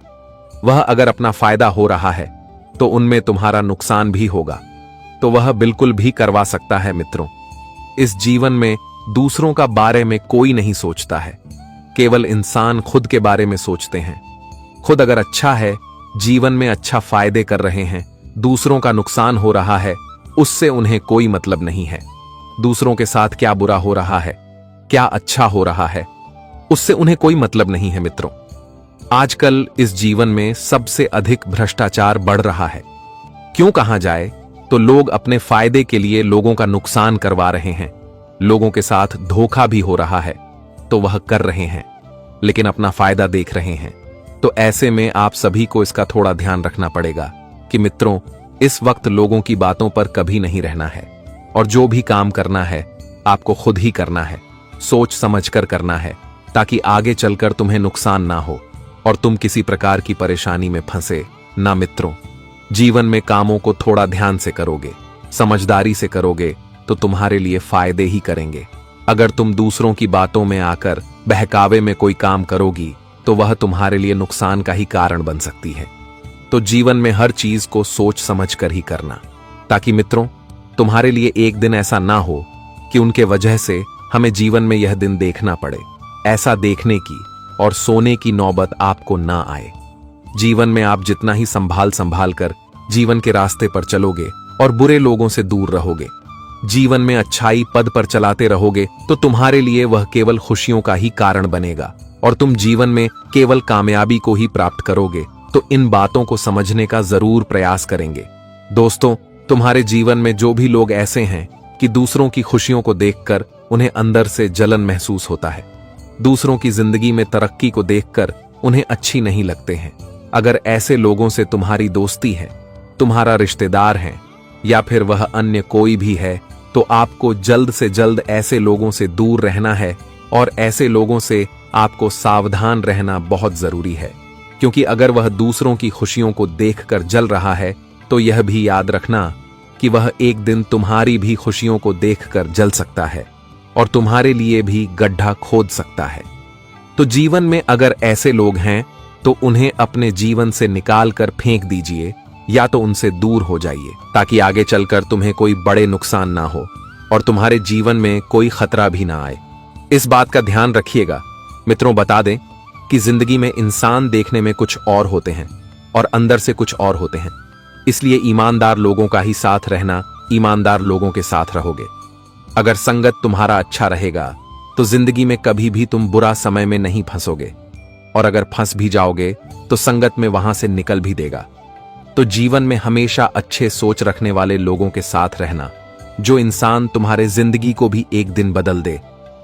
S1: वह अगर अपना फायदा हो रहा है तो उनमें तुम्हारा नुकसान भी होगा, तो वह बिल्कुल भी करवा सकता है। मित्रों, इस जीवन में दूसरों का बारे में कोई नहीं सोचता है, केवल इंसान खुद के बारे में सोचते हैं। खुद अगर अच्छा है, जीवन में अच्छा फायदे कर रहे हैं, दूसरों का नुकसान हो रहा है, उससे उन्हें कोई मतलब नहीं है। दूसरों के साथ क्या बुरा हो रहा है, क्या अच्छा हो रहा है, उससे उन्हें कोई मतलब नहीं है। मित्रों, आजकल इस जीवन में सबसे अधिक भ्रष्टाचार बढ़ रहा है। क्यों कहा जाए तो लोग अपने फायदे के लिए लोगों का नुकसान करवा रहे हैं, लोगों के साथ धोखा भी हो रहा है तो वह कर रहे हैं, लेकिन अपना फायदा देख रहे हैं। तो ऐसे में आप सभी को इसका थोड़ा ध्यान रखना पड़ेगा कि मित्रों, इस वक्त लोगों की बातों पर कभी नहीं रहना है और जो भी काम करना है आपको खुद ही करना है, सोच समझकर करना है, ताकि आगे चलकर तुम्हें नुकसान ना हो और तुम किसी प्रकार की परेशानी में फंसे ना। मित्रों, जीवन में कामों को थोड़ा ध्यान से करोगे, समझदारी से करोगे तो तुम्हारे लिए फायदे ही करेंगे। अगर तुम दूसरों की बातों में आकर बहकावे में कोई काम करोगी तो वह तुम्हारे लिए नुकसान का ही कारण बन सकती है। तो जीवन में हर चीज को सोच समझ कर ही करना, ताकि मित्रों तुम्हारे लिए एक दिन ऐसा ना हो कि उनके वजह से हमें जीवन में यह दिन देखना पड़े। ऐसा देखने की और सोने की नौबत आपको ना आए। जीवन में आप जितना ही संभाल कर जीवन के रास्ते पर चलोगे और बुरे लोगों से दूर रहोगे, जीवन में अच्छाई पद पर चलाते रहोगे तो तुम्हारे लिए वह केवल खुशियों का ही कारण बनेगा और तुम जीवन में केवल कामयाबी को ही प्राप्त करोगे। तो इन बातों को समझने का जरूर प्रयास करेंगे। दोस्तों, तुम्हारे जीवन में जो भी लोग ऐसे हैं कि दूसरों की खुशियों को देखकर उन्हें अंदर से जलन महसूस होता है, दूसरों की जिंदगी में तरक्की को देखकर उन्हें अच्छी नहीं लगते हैं, अगर ऐसे लोगों से तुम्हारी दोस्ती है, तुम्हारा रिश्तेदार है या फिर वह अन्य कोई भी है, तो आपको जल्द से जल्द ऐसे लोगों से दूर रहना है और ऐसे लोगों से आपको सावधान रहना बहुत जरूरी है। क्योंकि अगर वह दूसरों की खुशियों को देखकर जल रहा है तो यह भी याद रखना कि वह एक दिन तुम्हारी भी खुशियों को देखकर जल सकता है और तुम्हारे लिए भी गड्ढा खोद सकता है। तो जीवन में अगर ऐसे लोग हैं तो उन्हें अपने जीवन से निकाल कर फेंक दीजिए या तो उनसे दूर हो जाइए, ताकि आगे चलकर तुम्हें कोई बड़े नुकसान ना हो और तुम्हारे जीवन में कोई खतरा भी ना आए। इस बात का ध्यान रखिएगा। मित्रों, बता दें कि जिंदगी में इंसान देखने में कुछ और होते हैं और अंदर से कुछ और होते हैं, इसलिए ईमानदार लोगों का ही साथ रहना, ईमानदार लोगों के साथ रहोगे। अगर संगत तुम्हारा अच्छा रहेगा तो जिंदगी में कभी भी तुम बुरा समय में नहीं फंसोगे और अगर फंस भी जाओगे तो संगत में वहां से निकल भी देगा। तो जीवन में हमेशा अच्छे सोच रखने वाले लोगों के साथ रहना, जो इंसान तुम्हारे जिंदगी को भी एक दिन बदल दे,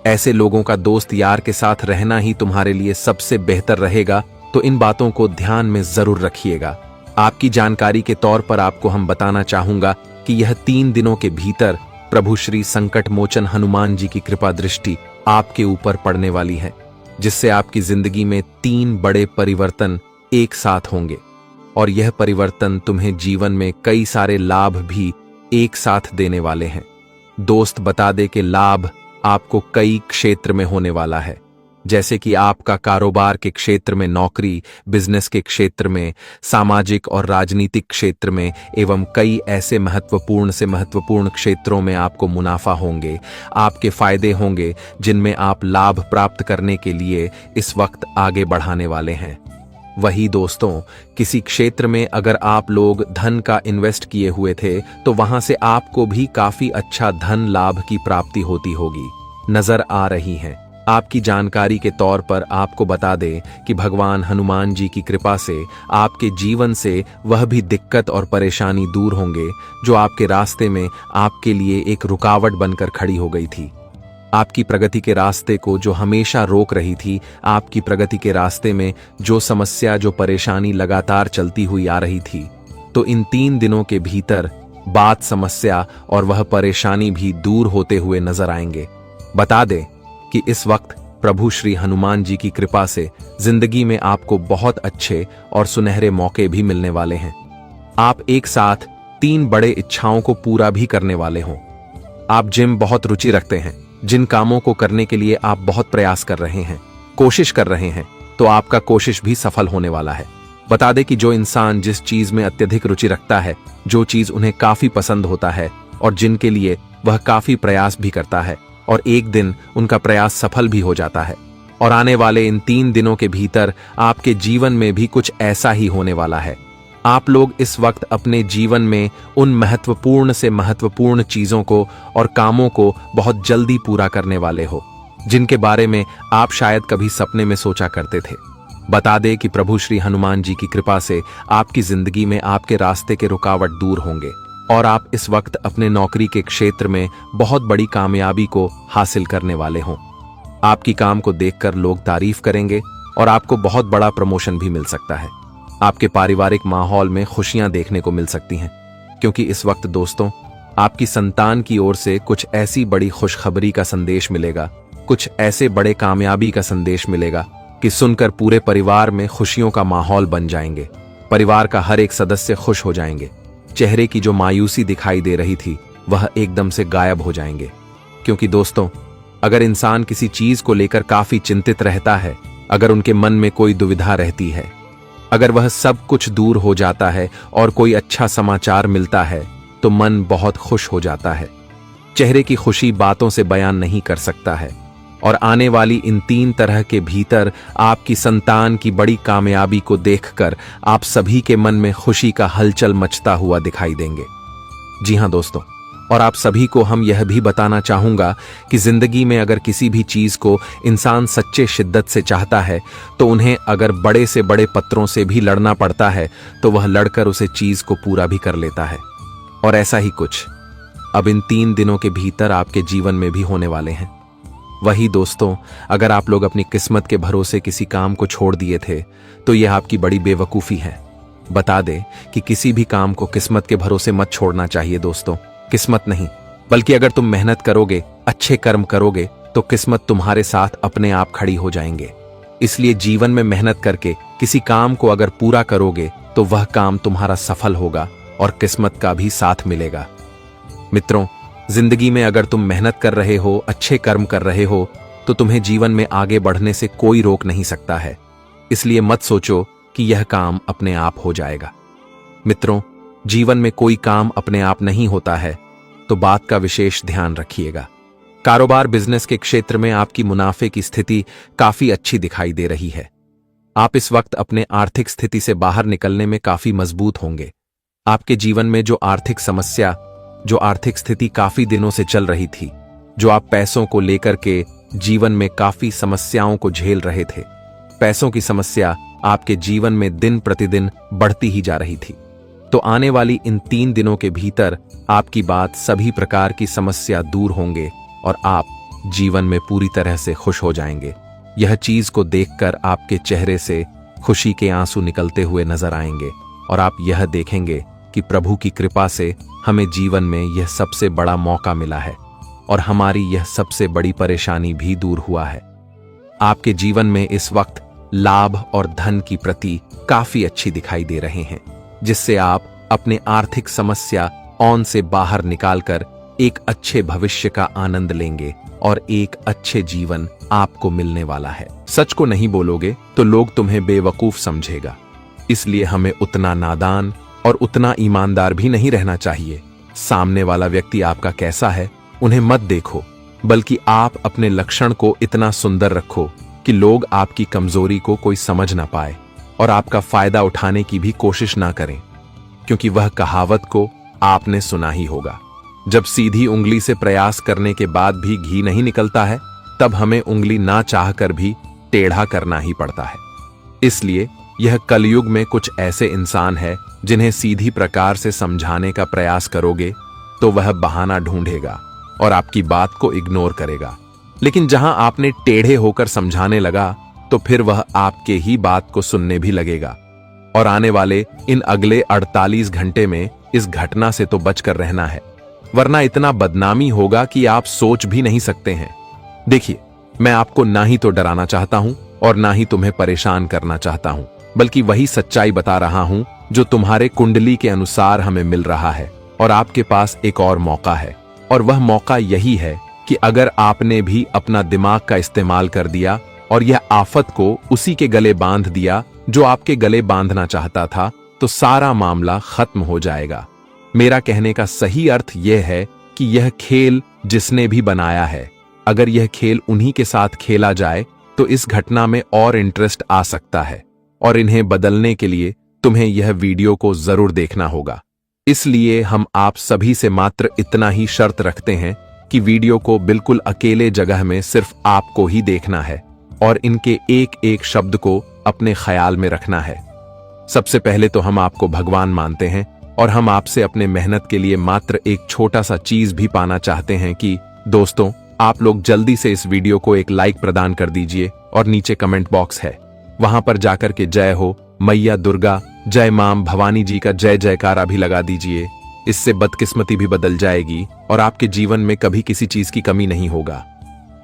S1: ऐसे लोगों का दोस्त यार के साथ रहना ही तुम्हारे लिए सबसे बेहतर रहेगा। तो इन बातों को ध्यान में जरूर रखिएगा। आपकी जानकारी के तौर पर आपको हम बताना चाहूंगा कि यह 3 दिनों के भीतर प्रभु श्री संकट मोचन हनुमान जी की कृपा दृष्टि आपके ऊपर पड़ने वाली है, जिससे आपकी जिंदगी में 3 बड़े परिवर्तन एक साथ होंगे और यह परिवर्तन तुम्हें जीवन में कई सारे लाभ भी एक साथ देने वाले हैं। दोस्त बता दे कि लाभ आपको कई क्षेत्र में होने वाला है, जैसे कि आपका कारोबार के क्षेत्र में, नौकरी बिजनेस के क्षेत्र में, सामाजिक और राजनीतिक क्षेत्र में एवं कई ऐसे महत्वपूर्ण से महत्वपूर्ण क्षेत्रों में आपको मुनाफा होंगे, आपके फायदे होंगे, जिनमें आप लाभ प्राप्त करने के लिए इस वक्त आगे बढ़ाने वाले हैं। वही दोस्तों, किसी क्षेत्र में अगर आप लोग धन का इन्वेस्ट किए हुए थे तो वहां से आपको भी काफी अच्छा धन लाभ की प्राप्ति होती होगी, नजर आ रही है। आपकी जानकारी के तौर पर आपको बता दें कि भगवान हनुमान जी की कृपा से आपके जीवन से वह भी दिक्कत और परेशानी दूर होंगे जो आपके रास्ते में आपके लिए एक रुकावट बनकर खड़ी हो गई थी। आपकी प्रगति के रास्ते को जो हमेशा रोक रही थी, आपकी प्रगति के रास्ते में जो समस्या, जो परेशानी लगातार चलती हुई आ रही थी, तो इन 3 दिनों के भीतर बात, समस्या और वह परेशानी भी दूर होते हुए नजर आएंगे। बता दें कि इस वक्त प्रभु श्री हनुमान जी की कृपा से जिंदगी में आपको बहुत अच्छे और सुनहरे मौके भी मिलने वाले हैं। आप एक साथ 3 बड़े इच्छाओं को पूरा भी करने वाले हों। आप जिम बहुत रुचि रखते हैं, जिन कामों को करने के लिए आप बहुत प्रयास कर रहे हैं, कोशिश कर रहे हैं, तो आपका कोशिश भी सफल होने वाला है। बता दें कि जो इंसान जिस चीज में अत्यधिक रुचि रखता है, जो चीज उन्हें काफी पसंद होता है और जिनके लिए वह काफी प्रयास भी करता है और एक दिन उनका प्रयास सफल भी हो जाता है, और आने वाले इन 3 दिनों के भीतर आपके जीवन में भी कुछ ऐसा ही होने वाला है। आप लोग इस वक्त अपने जीवन में उन महत्वपूर्ण से महत्वपूर्ण चीजों को और कामों को बहुत जल्दी पूरा करने वाले हो, जिनके बारे में आप शायद कभी सपने में सोचा करते थे। बता दे कि प्रभु श्री हनुमान जी की कृपा से आपकी जिंदगी में आपके रास्ते के रुकावट दूर होंगे और आप इस वक्त अपने नौकरी के क्षेत्र में बहुत बड़ी कामयाबी को हासिल करने वाले हों। आपकी काम को देखकर लोग तारीफ करेंगे और आपको बहुत बड़ा प्रमोशन भी मिल सकता है। आपके पारिवारिक माहौल में खुशियां देखने को मिल सकती हैं, क्योंकि इस वक्त दोस्तों आपकी संतान की ओर से कुछ ऐसी बड़ी खुशखबरी का संदेश मिलेगा, कुछ ऐसे बड़े कामयाबी का संदेश मिलेगा कि सुनकर पूरे परिवार में खुशियों का माहौल बन जाएंगे। परिवार का हर एक सदस्य खुश हो जाएंगे। चेहरे की जो मायूसी दिखाई दे रही थी वह एकदम से गायब हो जाएंगे। क्योंकि दोस्तों अगर इंसान किसी चीज को लेकर काफी चिंतित रहता है, अगर उनके मन में कोई दुविधा रहती है, अगर वह सब कुछ दूर हो जाता है और कोई अच्छा समाचार मिलता है तो मन बहुत खुश हो जाता है। चेहरे की खुशी बातों से बयान नहीं कर सकता है। और आने वाली इन 3 तरह के भीतर आपकी संतान की बड़ी कामयाबी को देखकर आप सभी के मन में खुशी का हलचल मचता हुआ दिखाई देंगे। जी हां दोस्तों, और आप सभी को हम यह भी बताना चाहूंगा कि जिंदगी में अगर किसी भी चीज को इंसान सच्चे शिद्दत से चाहता है तो उन्हें अगर बड़े से बड़े पत्थरों से भी लड़ना पड़ता है तो वह लड़कर उसे चीज को पूरा भी कर लेता है। और ऐसा ही कुछ अब इन 3 दिनों के भीतर आपके जीवन में भी होने वाले हैं। वही दोस्तों, अगर आप लोग अपनी किस्मत के भरोसे किसी काम को छोड़ दिए थे तो यह आपकी बड़ी बेवकूफी है। बता दे कि किसी भी काम को किस्मत के भरोसे मत छोड़ना चाहिए दोस्तों। किस्मत नहीं, बल्कि अगर तुम मेहनत करोगे, अच्छे कर्म करोगे तो किस्मत तुम्हारे साथ अपने आप खड़ी हो जाएंगे। इसलिए जीवन में मेहनत करके किसी काम को अगर पूरा करोगे तो वह काम तुम्हारा सफल होगा और किस्मत का भी साथ मिलेगा। मित्रों, जिंदगी में अगर तुम मेहनत कर रहे हो, अच्छे कर्म कर रहे हो तो तुम्हें जीवन में आगे बढ़ने से कोई रोक नहीं सकता है। इसलिए मत सोचो कि यह काम अपने आप हो जाएगा। मित्रों, जीवन में कोई काम अपने आप नहीं होता है, तो बात का विशेष ध्यान रखिएगा। कारोबार बिजनेस के क्षेत्र में आपकी मुनाफे की स्थिति काफी अच्छी दिखाई दे रही है। आप इस वक्त अपने आर्थिक स्थिति से बाहर निकलने में काफी मजबूत होंगे। आपके जीवन में जो आर्थिक स्थिति काफी दिनों से चल रही थी, जो आप पैसों को लेकर के जीवन में काफी समस्याओं को झेल रहे थे, पैसों की समस्या आपके जीवन में दिन प्रतिदिन बढ़ती ही जा रही थी, तो आने वाली इन 3 दिनों के भीतर आपकी बात सभी प्रकार की समस्या दूर होंगे और आप जीवन में पूरी तरह से खुश हो जाएंगे। यह चीज को देखकर आपके चेहरे से खुशी के आंसू निकलते हुए नजर आएंगे और आप यह देखेंगे कि प्रभु की कृपा से हमें जीवन में यह सबसे बड़ा मौका मिला है और हमारी यह सबसे बड़ी परेशानी भी दूर हुआ है। आपके जीवन में इस वक्त लाभ और धन की प्रति काफी अच्छी दिखाई दे रहे हैं, जिससे आप अपने आर्थिक समस्या से बाहर निकालकर एक अच्छे भविष्य का आनंद लेंगे और एक अच्छे जीवन आपको मिलने वाला है। सच को नहीं बोलोगे तो लोग तुम्हें बेवकूफ समझेगा, इसलिए हमें उतना नादान और उतना ईमानदार भी नहीं रहना चाहिए। सामने वाला व्यक्ति आपका कैसा है उन्हें मत देखो, बल्कि आप अपने लक्षण को इतना सुंदर रखो कि लोग आपकी कमजोरी को कोई समझ ना पाए और आपका फायदा उठाने की भी कोशिश ना करें, क्योंकि वह कहावत को आपने सुना ही होगा, जब सीधी उंगली से प्रयास करने के बाद भी घी नहीं निकलता है तब हमें उंगली ना चाहकर भी टेढ़ा करना ही पड़ता है। इसलिए यह कलयुग में कुछ ऐसे इंसान है जिन्हें सीधी प्रकार से समझाने का प्रयास करोगे तो वह बहाना ढूंढेगा और आपकी बात को इग्नोर करेगा, लेकिन जहां आपने टेढ़े होकर समझाने लगा तो फिर वह आपके ही बात को सुनने भी लगेगा। और आने वाले इन अगले 48 घंटे में इस घटना से तो बचकर रहना है, वरना इतना बदनामी होगा कि आप सोच भी नहीं सकते हैं। देखिए, मैं आपको ना ही तो डराना चाहता हूं और ना ही तुम्हें परेशान करना चाहता हूं, बल्कि वही सच्चाई बता रहा हूं जो तुम्हारे कुंडली के अनुसार हमें मिल रहा है। और आपके पास एक और मौका है, और वह मौका यही है कि अगर आपने भी अपना दिमाग का इस्तेमाल कर दिया और यह आफत को उसी के गले बांध दिया जो आपके गले बांधना चाहता था, तो सारा मामला खत्म हो जाएगा। मेरा कहने का सही अर्थ यह है कि यह खेल जिसने भी बनाया है, अगर यह खेल उन्हीं के साथ खेला जाए तो इस घटना में और इंटरेस्ट आ सकता है, और इन्हें बदलने के लिए तुम्हें यह वीडियो को जरूर देखना होगा। इसलिए हम आप सभी से मात्र इतना ही शर्त रखते हैं कि वीडियो को बिल्कुल अकेले जगह में सिर्फ आपको ही देखना है, और इनके एक एक शब्द को अपने ख्याल में रखना है। सबसे पहले तो हम आपको भगवान मानते हैं और हम आपसे अपने मेहनत के लिए मात्र एक छोटा सा चीज भी पाना चाहते हैं कि दोस्तों, आप लोग जल्दी से इस वीडियो को एक लाइक प्रदान कर दीजिए और नीचे कमेंट बॉक्स है, वहां पर जाकर के जय हो मैया दुर्गा, जय मां भवानी जी का जय जयकारा भी लगा दीजिए। इससे बदकिस्मती भी बदल जाएगी और आपके जीवन में कभी किसी चीज की कमी नहीं होगा।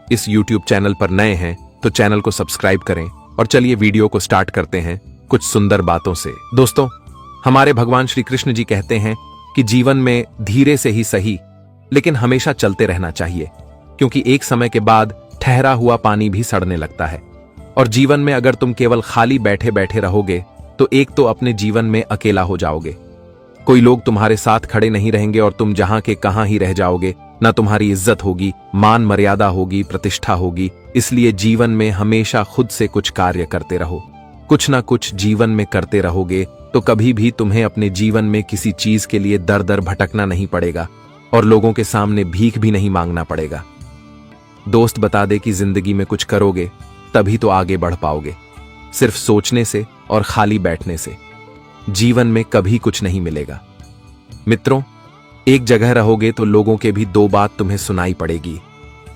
S1: इस YouTube चैनल पर नए हैं तो चैनल को सब्सक्राइब करें और चलिए वीडियो को स्टार्ट करते हैं कुछ सुंदर बातों से। दोस्तों, हमारे भगवान श्री कृष्ण जी कहते हैं कि जीवन में धीरे से ही सही लेकिन हमेशा चलते रहना चाहिए, क्योंकि एक समय के बाद ठहरा हुआ पानी भी सड़ने लगता है। और जीवन में अगर तुम केवल खाली बैठे बैठे रहोगे तो एक तो अपने जीवन में अकेला हो जाओगे, कोई लोग तुम्हारे साथ खड़े नहीं रहेंगे और तुम जहां के कहां ही रह जाओगे। ना तुम्हारी इज्जत होगी, मान मर्यादा होगी, प्रतिष्ठा होगी। इसलिए जीवन में हमेशा खुद से कुछ कार्य करते रहो। कुछ ना कुछ जीवन में करते रहोगे तो कभी भी तुम्हें अपने जीवन में किसी चीज के लिए दर दर भटकना नहीं पड़ेगा और लोगों के सामने भीख भी नहीं मांगना पड़ेगा। दोस्त बता दे कि जिंदगी में कुछ करोगे तभी तो आगे बढ़ पाओगे। सिर्फ सोचने से और खाली बैठने से जीवन में कभी कुछ नहीं मिलेगा। मित्रों, एक जगह रहोगे तो लोगों के भी दो बात तुम्हें सुनाई पड़ेगी।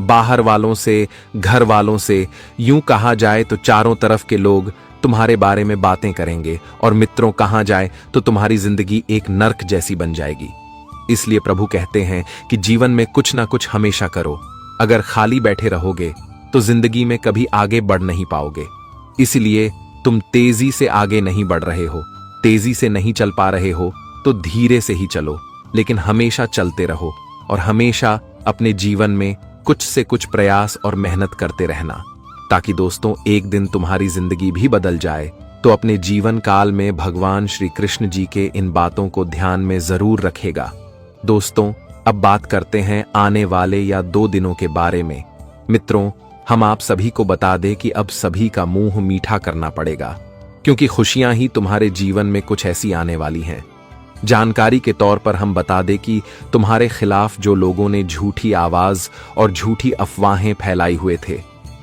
S1: बाहर वालों से, घर वालों से, यूं कहा जाए तो चारों तरफ के लोग तुम्हारे बारे में बातें करेंगे और मित्रों कहा जाए तो तुम्हारी जिंदगी एक नर्क जैसी बन जाएगी। इसलिए प्रभु कहते हैं कि जीवन में कुछ ना कुछ हमेशा करो। अगर खाली बैठे रहोगे तो जिंदगी में कभी आगे बढ़ नहीं पाओगे। इसलिए तुम तेजी से आगे नहीं बढ़ रहे हो, तेजी से नहीं चल पा रहे हो तो धीरे से ही चलो, लेकिन हमेशा चलते रहो और हमेशा अपने जीवन में कुछ से कुछ प्रयास और मेहनत करते रहना, ताकि दोस्तों एक दिन तुम्हारी जिंदगी भी बदल जाए। तो अपने जीवन काल में भगवान श्री कृष्ण जी के इन बातों को ध्यान में जरूर रखेगा। दोस्तों, अब बात करते हैं आने वाले या 2 दिनों के बारे में। मित्रों, हम आप सभी को बता दें कि अब सभी का मुंह मीठा करना पड़ेगा, क्योंकि खुशियां ही तुम्हारे जीवन में कुछ ऐसी आने वाली हैं। जानकारी के तौर पर हम बता दें कि तुम्हारे खिलाफ जो लोगों ने झूठी आवाज और झूठी अफवाहें फैलाई हुए थे,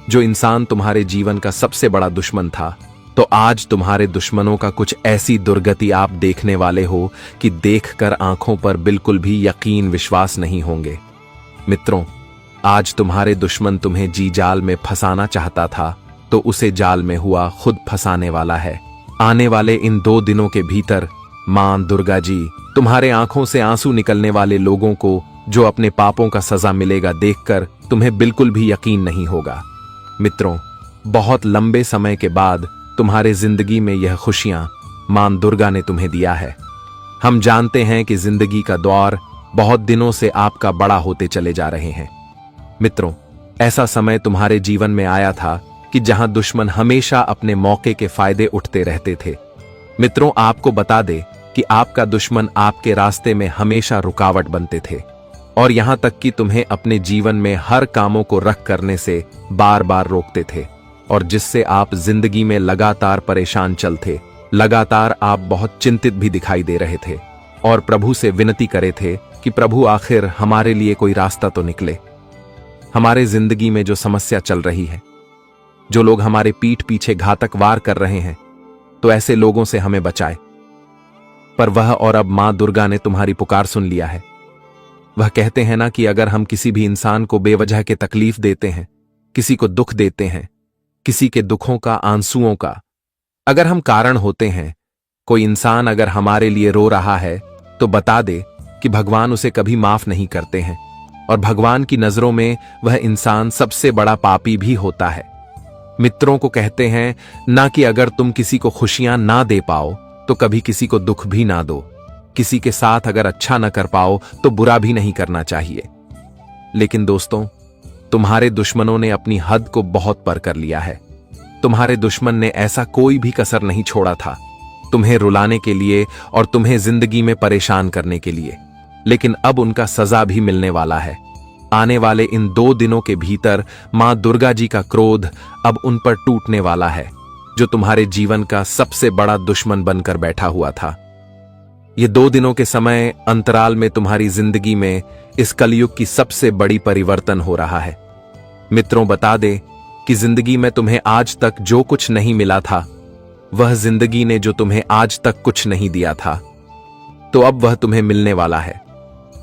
S1: जो इंसान तुम्हारे जीवन का सबसे बड़ा दुश्मन था, तो आज तुम्हारे दुश्मनों का कुछ ऐसी दुर्गति आप देखने वाले हो कि देखकर आंखों पर बिल्कुल भी यकीन विश्वास नहीं होंगे। मित्रों, आज तुम्हारे दुश्मन तुम्हें जी जाल में फंसाना चाहता था तो उसे जाल में हुआ खुद फंसाने वाला है। आने वाले इन 2 दिनों के भीतर मां दुर्गा जी तुम्हारे आंखों से आंसू निकलने वाले लोगों को जो अपने पापों का सजा मिलेगा देखकर तुम्हें बिल्कुल भी यकीन नहीं होगा। मित्रों, बहुत लंबे समय के बाद तुम्हारे जिंदगी में यह खुशियां मां दुर्गा ने तुम्हें दिया है। हम जानते हैं कि जिंदगी का दौर बहुत दिनों से आपका बड़ा होते चले जा रहे हैं। मित्रों, ऐसा समय तुम्हारे जीवन में आया था कि जहां दुश्मन हमेशा अपने मौके के फायदे उठते रहते थे। मित्रों, आपको बता दे कि आपका दुश्मन आपके रास्ते में हमेशा रुकावट बनते थे और यहां तक कि तुम्हें अपने जीवन में हर कामों को रख करने से बार बार रोकते थे, और जिससे आप जिंदगी में लगातार परेशान चलते। लगातार आप बहुत चिंतित भी दिखाई दे रहे थे और प्रभु से विनती करे थे कि प्रभु आखिर हमारे लिए कोई रास्ता तो निकले। हमारे जिंदगी में जो समस्या चल रही है, जो लोग हमारे पीठ पीछे घातक वार कर रहे हैं, तो ऐसे लोगों से हमें बचाए। पर वह और अब मां दुर्गा ने तुम्हारी पुकार सुन लिया है। वह कहते हैं ना कि अगर हम किसी भी इंसान को बेवजह के तकलीफ देते हैं, किसी को दुख देते हैं, किसी के दुखों का, आंसुओं का अगर हम कारण होते हैं, कोई इंसान अगर हमारे लिए रो रहा है तो बता दे कि भगवान उसे कभी माफ नहीं करते हैं और भगवान की नजरों में वह इंसान सबसे बड़ा पापी भी होता है। मित्रों को कहते हैं ना कि अगर तुम किसी को खुशियां ना दे पाओ तो कभी किसी को दुख भी ना दो। किसी के साथ अगर अच्छा ना कर पाओ तो बुरा भी नहीं करना चाहिए। लेकिन दोस्तों, तुम्हारे दुश्मनों ने अपनी हद को बहुत पार कर लिया है। तुम्हारे दुश्मन ने ऐसा कोई भी कसर नहीं छोड़ा था तुम्हें रुलाने के लिए और तुम्हें जिंदगी में परेशान करने के लिए, लेकिन अब उनका सजा भी मिलने वाला है। आने वाले इन 2 दिनों के भीतर मां दुर्गा जी का क्रोध अब उन पर टूटने वाला है, जो तुम्हारे जीवन का सबसे बड़ा दुश्मन बनकर बैठा हुआ था। ये 2 दिनों के समय अंतराल में तुम्हारी जिंदगी में इस कलयुग की सबसे बड़ी परिवर्तन हो रहा है। मित्रों, बता दे कि जिंदगी में तुम्हें आज तक जो कुछ नहीं मिला था, वह जिंदगी ने जो तुम्हें आज तक कुछ नहीं दिया था, तो अब वह तुम्हें मिलने वाला है।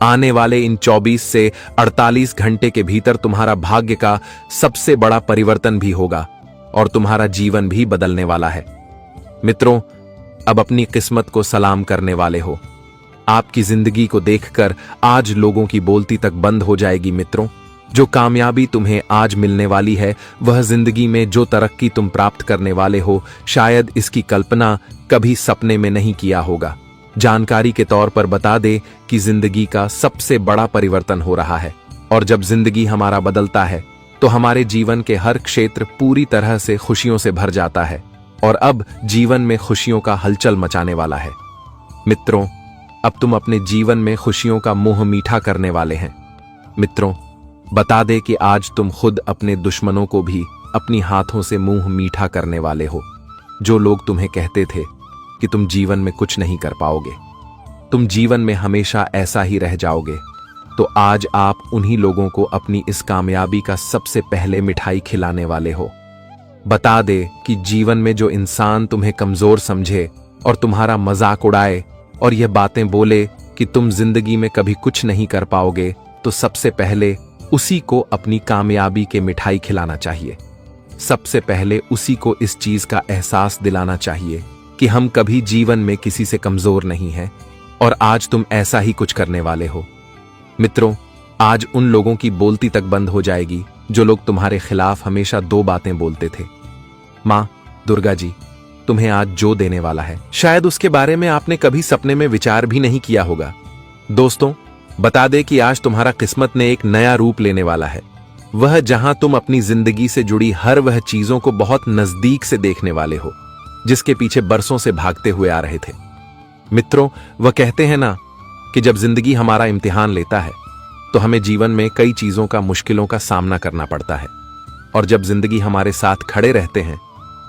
S1: आने वाले इन 24 से 48 घंटे के भीतर तुम्हारा भाग्य का सबसे बड़ा परिवर्तन भी होगा और तुम्हारा जीवन भी बदलने वाला है। मित्रों, अब अपनी किस्मत को सलाम करने वाले हो। आपकी जिंदगी को देखकर आज लोगों की बोलती तक बंद हो जाएगी। मित्रों, जो कामयाबी तुम्हें आज मिलने वाली है, वह जिंदगी में जो तरक्की तुम प्राप्त करने वाले हो, शायद इसकी कल्पना कभी सपने में नहीं किया होगा। जानकारी के तौर पर बता दे कि जिंदगी का सबसे बड़ा परिवर्तन हो रहा है, और जब जिंदगी हमारा बदलता है तो हमारे जीवन के हर क्षेत्र पूरी तरह से खुशियों से भर जाता है, और अब जीवन में खुशियों का हलचल मचाने वाला है। मित्रों, अब तुम अपने जीवन में खुशियों का मुंह मीठा करने वाले हैं। मित्रों, बता दे कि आज तुम खुद अपने दुश्मनों को भी अपनी हाथों से मुंह मीठा करने वाले हो। जो लोग तुम्हें कहते थे कि तुम जीवन में कुछ नहीं कर पाओगे, तुम जीवन में हमेशा ऐसा ही रह जाओगे, तो आज आप उन्हीं लोगों को अपनी इस कामयाबी का सबसे पहले मिठाई खिलाने वाले हो। बता दे कि जीवन में जो इंसान तुम्हें कमजोर समझे और तुम्हारा मजाक उड़ाए और यह बातें बोले कि तुम जिंदगी में कभी कुछ नहीं कर पाओगे, तो सबसे पहले उसी को अपनी कामयाबी के मिठाई खिलाना चाहिए। सबसे पहले उसी को इस चीज का एहसास दिलाना चाहिए कि हम कभी जीवन में किसी से कमजोर नहीं हैं, और आज तुम ऐसा ही कुछ करने वाले हो। मित्रों, आज उन लोगों की बोलती तक बंद हो जाएगी जो लोग तुम्हारे खिलाफ हमेशा दो बातें बोलते थे। मां दुर्गा जी तुम्हें आज जो देने वाला है, शायद उसके बारे में आपने कभी सपने में विचार भी नहीं किया होगा। दोस्तों, बता दे कि आज तुम्हारा किस्मत ने एक नया रूप लेने वाला है, वह जहां तुम अपनी जिंदगी से जुड़ी हर वह चीजों को बहुत नजदीक से देखने वाले हो, जिसके पीछे बरसों से भागते हुए आ रहे थे। मित्रों, वह कहते हैं ना कि जब जिंदगी हमारा इम्तिहान लेता है तो हमें जीवन में कई चीजों का, मुश्किलों का सामना करना पड़ता है, और जब जिंदगी हमारे साथ खड़े रहते हैं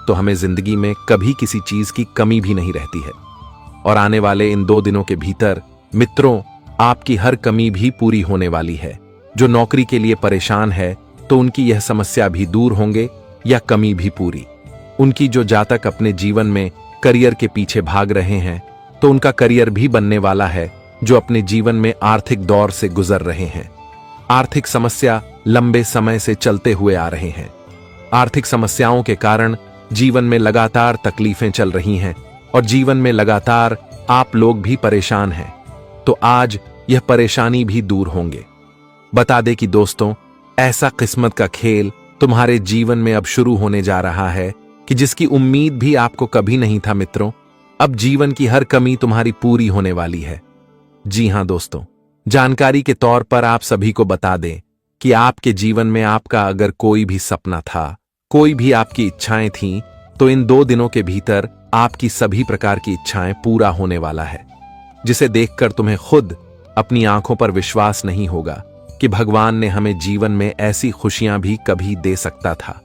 S1: तो हमें जिंदगी में कभी किसी चीज की कमी भी नहीं रहती है। और आने वाले इन 2 दिनों के भीतर मित्रों, आपकी हर कमी भी पूरी होने वाली है। जो नौकरी के लिए परेशान है तो उनकी यह समस्या भी दूर होंगे या कमी भी पूरी। उनकी जो जातक अपने जीवन में करियर के पीछे भाग रहे हैं तो उनका करियर भी बनने वाला है। जो अपने जीवन में आर्थिक दौर से गुजर रहे हैं, आर्थिक समस्या लंबे समय से चलते हुए आ रहे हैं, आर्थिक समस्याओं के कारण जीवन में लगातार तकलीफें चल रही हैं और जीवन में लगातार आप लोग भी परेशान हैं, तो आज यह परेशानी भी दूर होंगे। बता दे कि दोस्तों, ऐसा किस्मत का खेल तुम्हारे जीवन में अब शुरू होने जा रहा है कि जिसकी उम्मीद भी आपको कभी नहीं था। मित्रों, अब जीवन की हर कमी तुम्हारी पूरी होने वाली है। जी हां दोस्तों, जानकारी के तौर पर आप सभी को बता दें कि आपके जीवन में आपका अगर कोई भी सपना था, कोई भी आपकी इच्छाएं थीं, तो इन 2 दिनों के भीतर आपकी सभी प्रकार की इच्छाएं पूरा होने वाला है, जिसे देखकर तुम्हें खुद अपनी आंखों पर विश्वास नहीं होगा कि भगवान ने हमें जीवन में ऐसी खुशियां भी कभी दे सकता था।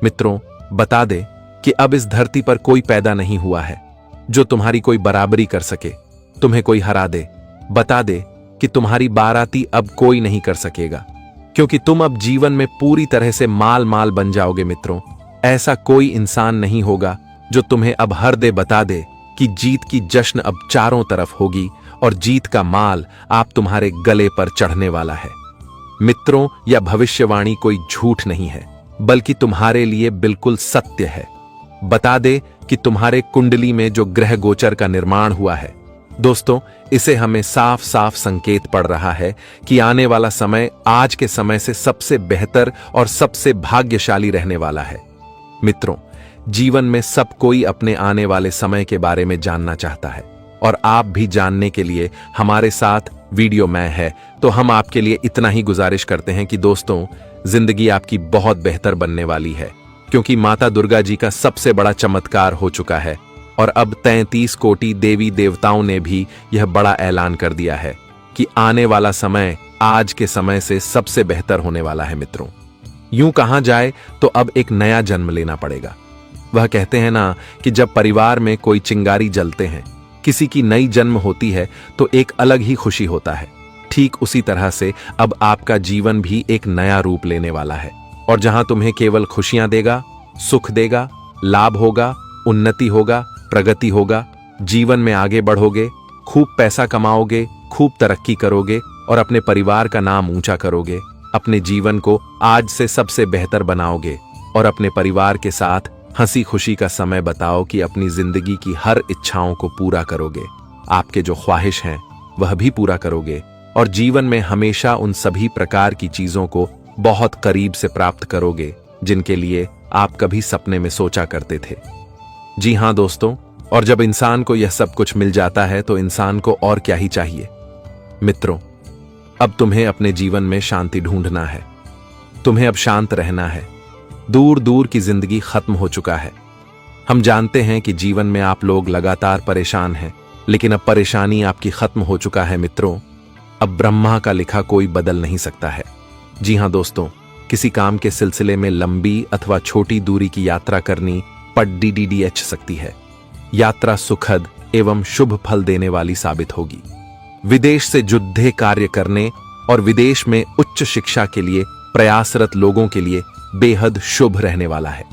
S1: मित्रों, बता दे कि अब इस धरती पर कोई पैदा नहीं हुआ है जो तुम्हारी कोई बराबरी कर सके, तुम्हें कोई हरा दे। बता दे कि तुम्हारी बाराती अब कोई नहीं कर सकेगा, क्योंकि तुम अब जीवन में पूरी तरह से माल माल बन जाओगे। मित्रों, ऐसा कोई इंसान नहीं होगा जो तुम्हें अब हर दे। बता दे कि जीत की जश्न अब चारों तरफ होगी और जीत का माल आप तुम्हारे गले पर चढ़ने वाला है। मित्रों, यह भविष्यवाणी कोई झूठ नहीं है, बल्कि तुम्हारे लिए बिल्कुल सत्य है। बता दे कि तुम्हारे कुंडली में जो ग्रह गोचर का निर्माण हुआ है दोस्तों, इसे हमें साफ साफ संकेत पड़ रहा है कि आने वाला समय आज के समय से सबसे बेहतर और सबसे भाग्यशाली रहने वाला है। मित्रों, जीवन में सब कोई अपने आने वाले समय के बारे में जानना चाहता है, और आप भी जानने के लिए हमारे साथ वीडियो में है, तो हम आपके लिए इतना ही गुजारिश करते हैं कि दोस्तों, जिंदगी आपकी बहुत बेहतर बनने वाली है, क्योंकि माता दुर्गा जी का सबसे बड़ा चमत्कार हो चुका है, और अब 33 कोटि देवी देवताओं ने भी यह बड़ा ऐलान कर दिया है कि आने वाला समय आज के समय से सबसे बेहतर होने वाला है। मित्रों, यूं कहा जाए तो अब एक नया जन्म लेना पड़ेगा। वह कहते हैं ना कि जब परिवार में कोई चिंगारी जलते हैं, किसी की नई जन्म होती है, तो एक अलग ही खुशी होता है। ठीक उसी तरह से अब आपका जीवन भी एक नया रूप लेने वाला है। और जहां तुम्हें केवल खुशियां देगा, सुख देगा, लाभ होगा, उन्नति होगा, प्रगति होगा, जीवन में आगे बढ़ोगे, खूब पैसा कमाओगे, खूब तरक्की करोगे और अपने परिवार का नाम ऊंचा करोगे, अपने जीवन को आज से सबसे बेहतर बनाओगे और अपने परिवार के साथ हंसी खुशी का समय बताओ कि अपनी जिंदगी की हर इच्छाओं को पूरा करोगे, आपके जो ख्वाहिश हैं वह भी पूरा करोगे और जीवन में हमेशा उन सभी प्रकार की चीजों को बहुत करीब से प्राप्त करोगे जिनके लिए आप कभी सपने में सोचा करते थे। जी हां दोस्तों, और जब इंसान को यह सब कुछ मिल जाता है तो इंसान को और क्या ही चाहिए। मित्रों, अब तुम्हें अपने जीवन में शांति ढूंढना है। तुम्हें अब शांत रहना है। दूर दूर की जिंदगी खत्म हो चुका है। हम जानते हैं कि जीवन में आप लोग लगातार परेशान हैं, लेकिन अब परेशानी आपकी खत्म हो चुका है मित्रों। अब ब्रह्मा का लिखा कोई बदल नहीं सकता है। जी हां दोस्तों, किसी काम के सिलसिले में लंबी अथवा छोटी दूरी की यात्रा करनी पड़ सकती है। यात्रा सुखद एवं शुभ फल देने वाली साबित होगी। विदेश से जुद्धे कार्य करने और विदेश में उच्च शिक्षा के लिए प्रयासरत लोगों के लिए बेहद शुभ रहने वाला है।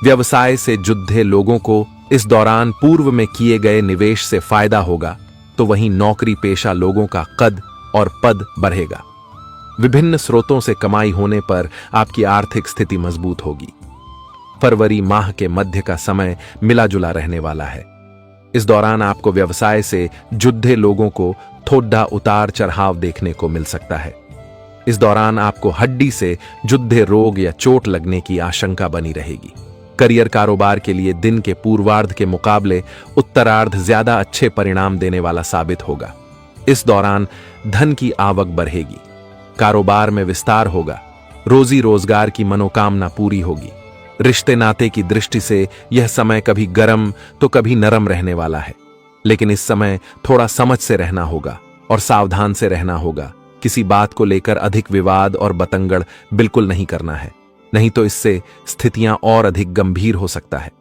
S1: व्यवसाय से जुद्धे लोगों को इस दौरान पूर्व में किए गए निवेश से फायदा होगा, तो वहीं नौकरी पेशा लोगों का कद और पद बढ़ेगा। विभिन्न स्रोतों से कमाई होने पर आपकी आर्थिक स्थिति मजबूत होगी। फरवरी माह के मध्य का समय मिला जुला रहने वाला है। इस दौरान आपको व्यवसाय से जुद्धे लोगों को थोड़ा उतार चढ़ाव देखने को मिल सकता है। इस दौरान आपको हड्डी से जुद्धे रोग या चोट लगने की आशंका बनी रहेगी। करियर कारोबार के लिए दिन के पूर्वार्ध के मुकाबले उत्तरार्ध ज्यादा अच्छे परिणाम देने वाला साबित होगा। इस दौरान धन की आवक बढ़ेगी, कारोबार में विस्तार होगा, रोजी रोजगार की मनोकामना पूरी होगी। रिश्ते नाते की दृष्टि से यह समय कभी गर्म तो कभी नरम रहने वाला है, लेकिन इस समय थोड़ा समझ से रहना होगा और सावधान से रहना होगा। किसी बात को लेकर अधिक विवाद और बतंगड़ बिल्कुल नहीं करना है, नहीं तो इससे स्थितियां और अधिक गंभीर हो सकता है।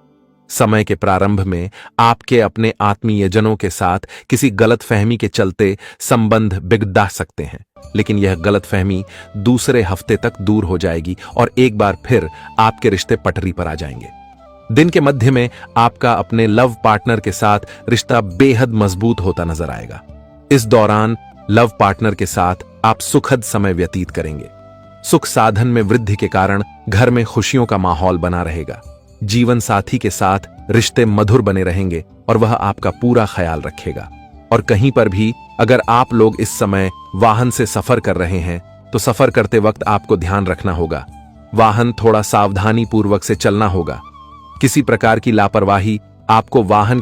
S1: समय के प्रारंभ में आपके अपने आत्मीयजनों के साथ किसी गलतफहमी के चलते संबंध बिगड़ सकते हैं, लेकिन यह गलतफहमी दूसरे हफ्ते तक दूर हो जाएगी और एक बार फिर आपके रिश्ते पटरी पर आ जाएंगे। दिन के मध्य में आपका अपने लव पार्टनर के साथ रिश्ता बेहद मजबूत होता नजर आएगा। इस दौरान लव पार्टनर के साथ आप सुखद समय व्यतीत करेंगे। सुख साधन में वृद्धि के कारण घर में खुशियों का माहौल बना रहेगा। जीवन साथी के साथ रिश्ते मधुर बने रहेंगे और वह आपका पूरा ख्याल रखेगा। और कहीं पर भी अगर आप लोग इस समय वाहन से सफर कर रहे हैं तो सफर करते वक्त आपको ध्यान रखना होगा। वाहन थोड़ा सावधानी पूर्वक से चलना होगा। किसी प्रकार की लापरवाही आपको वाहन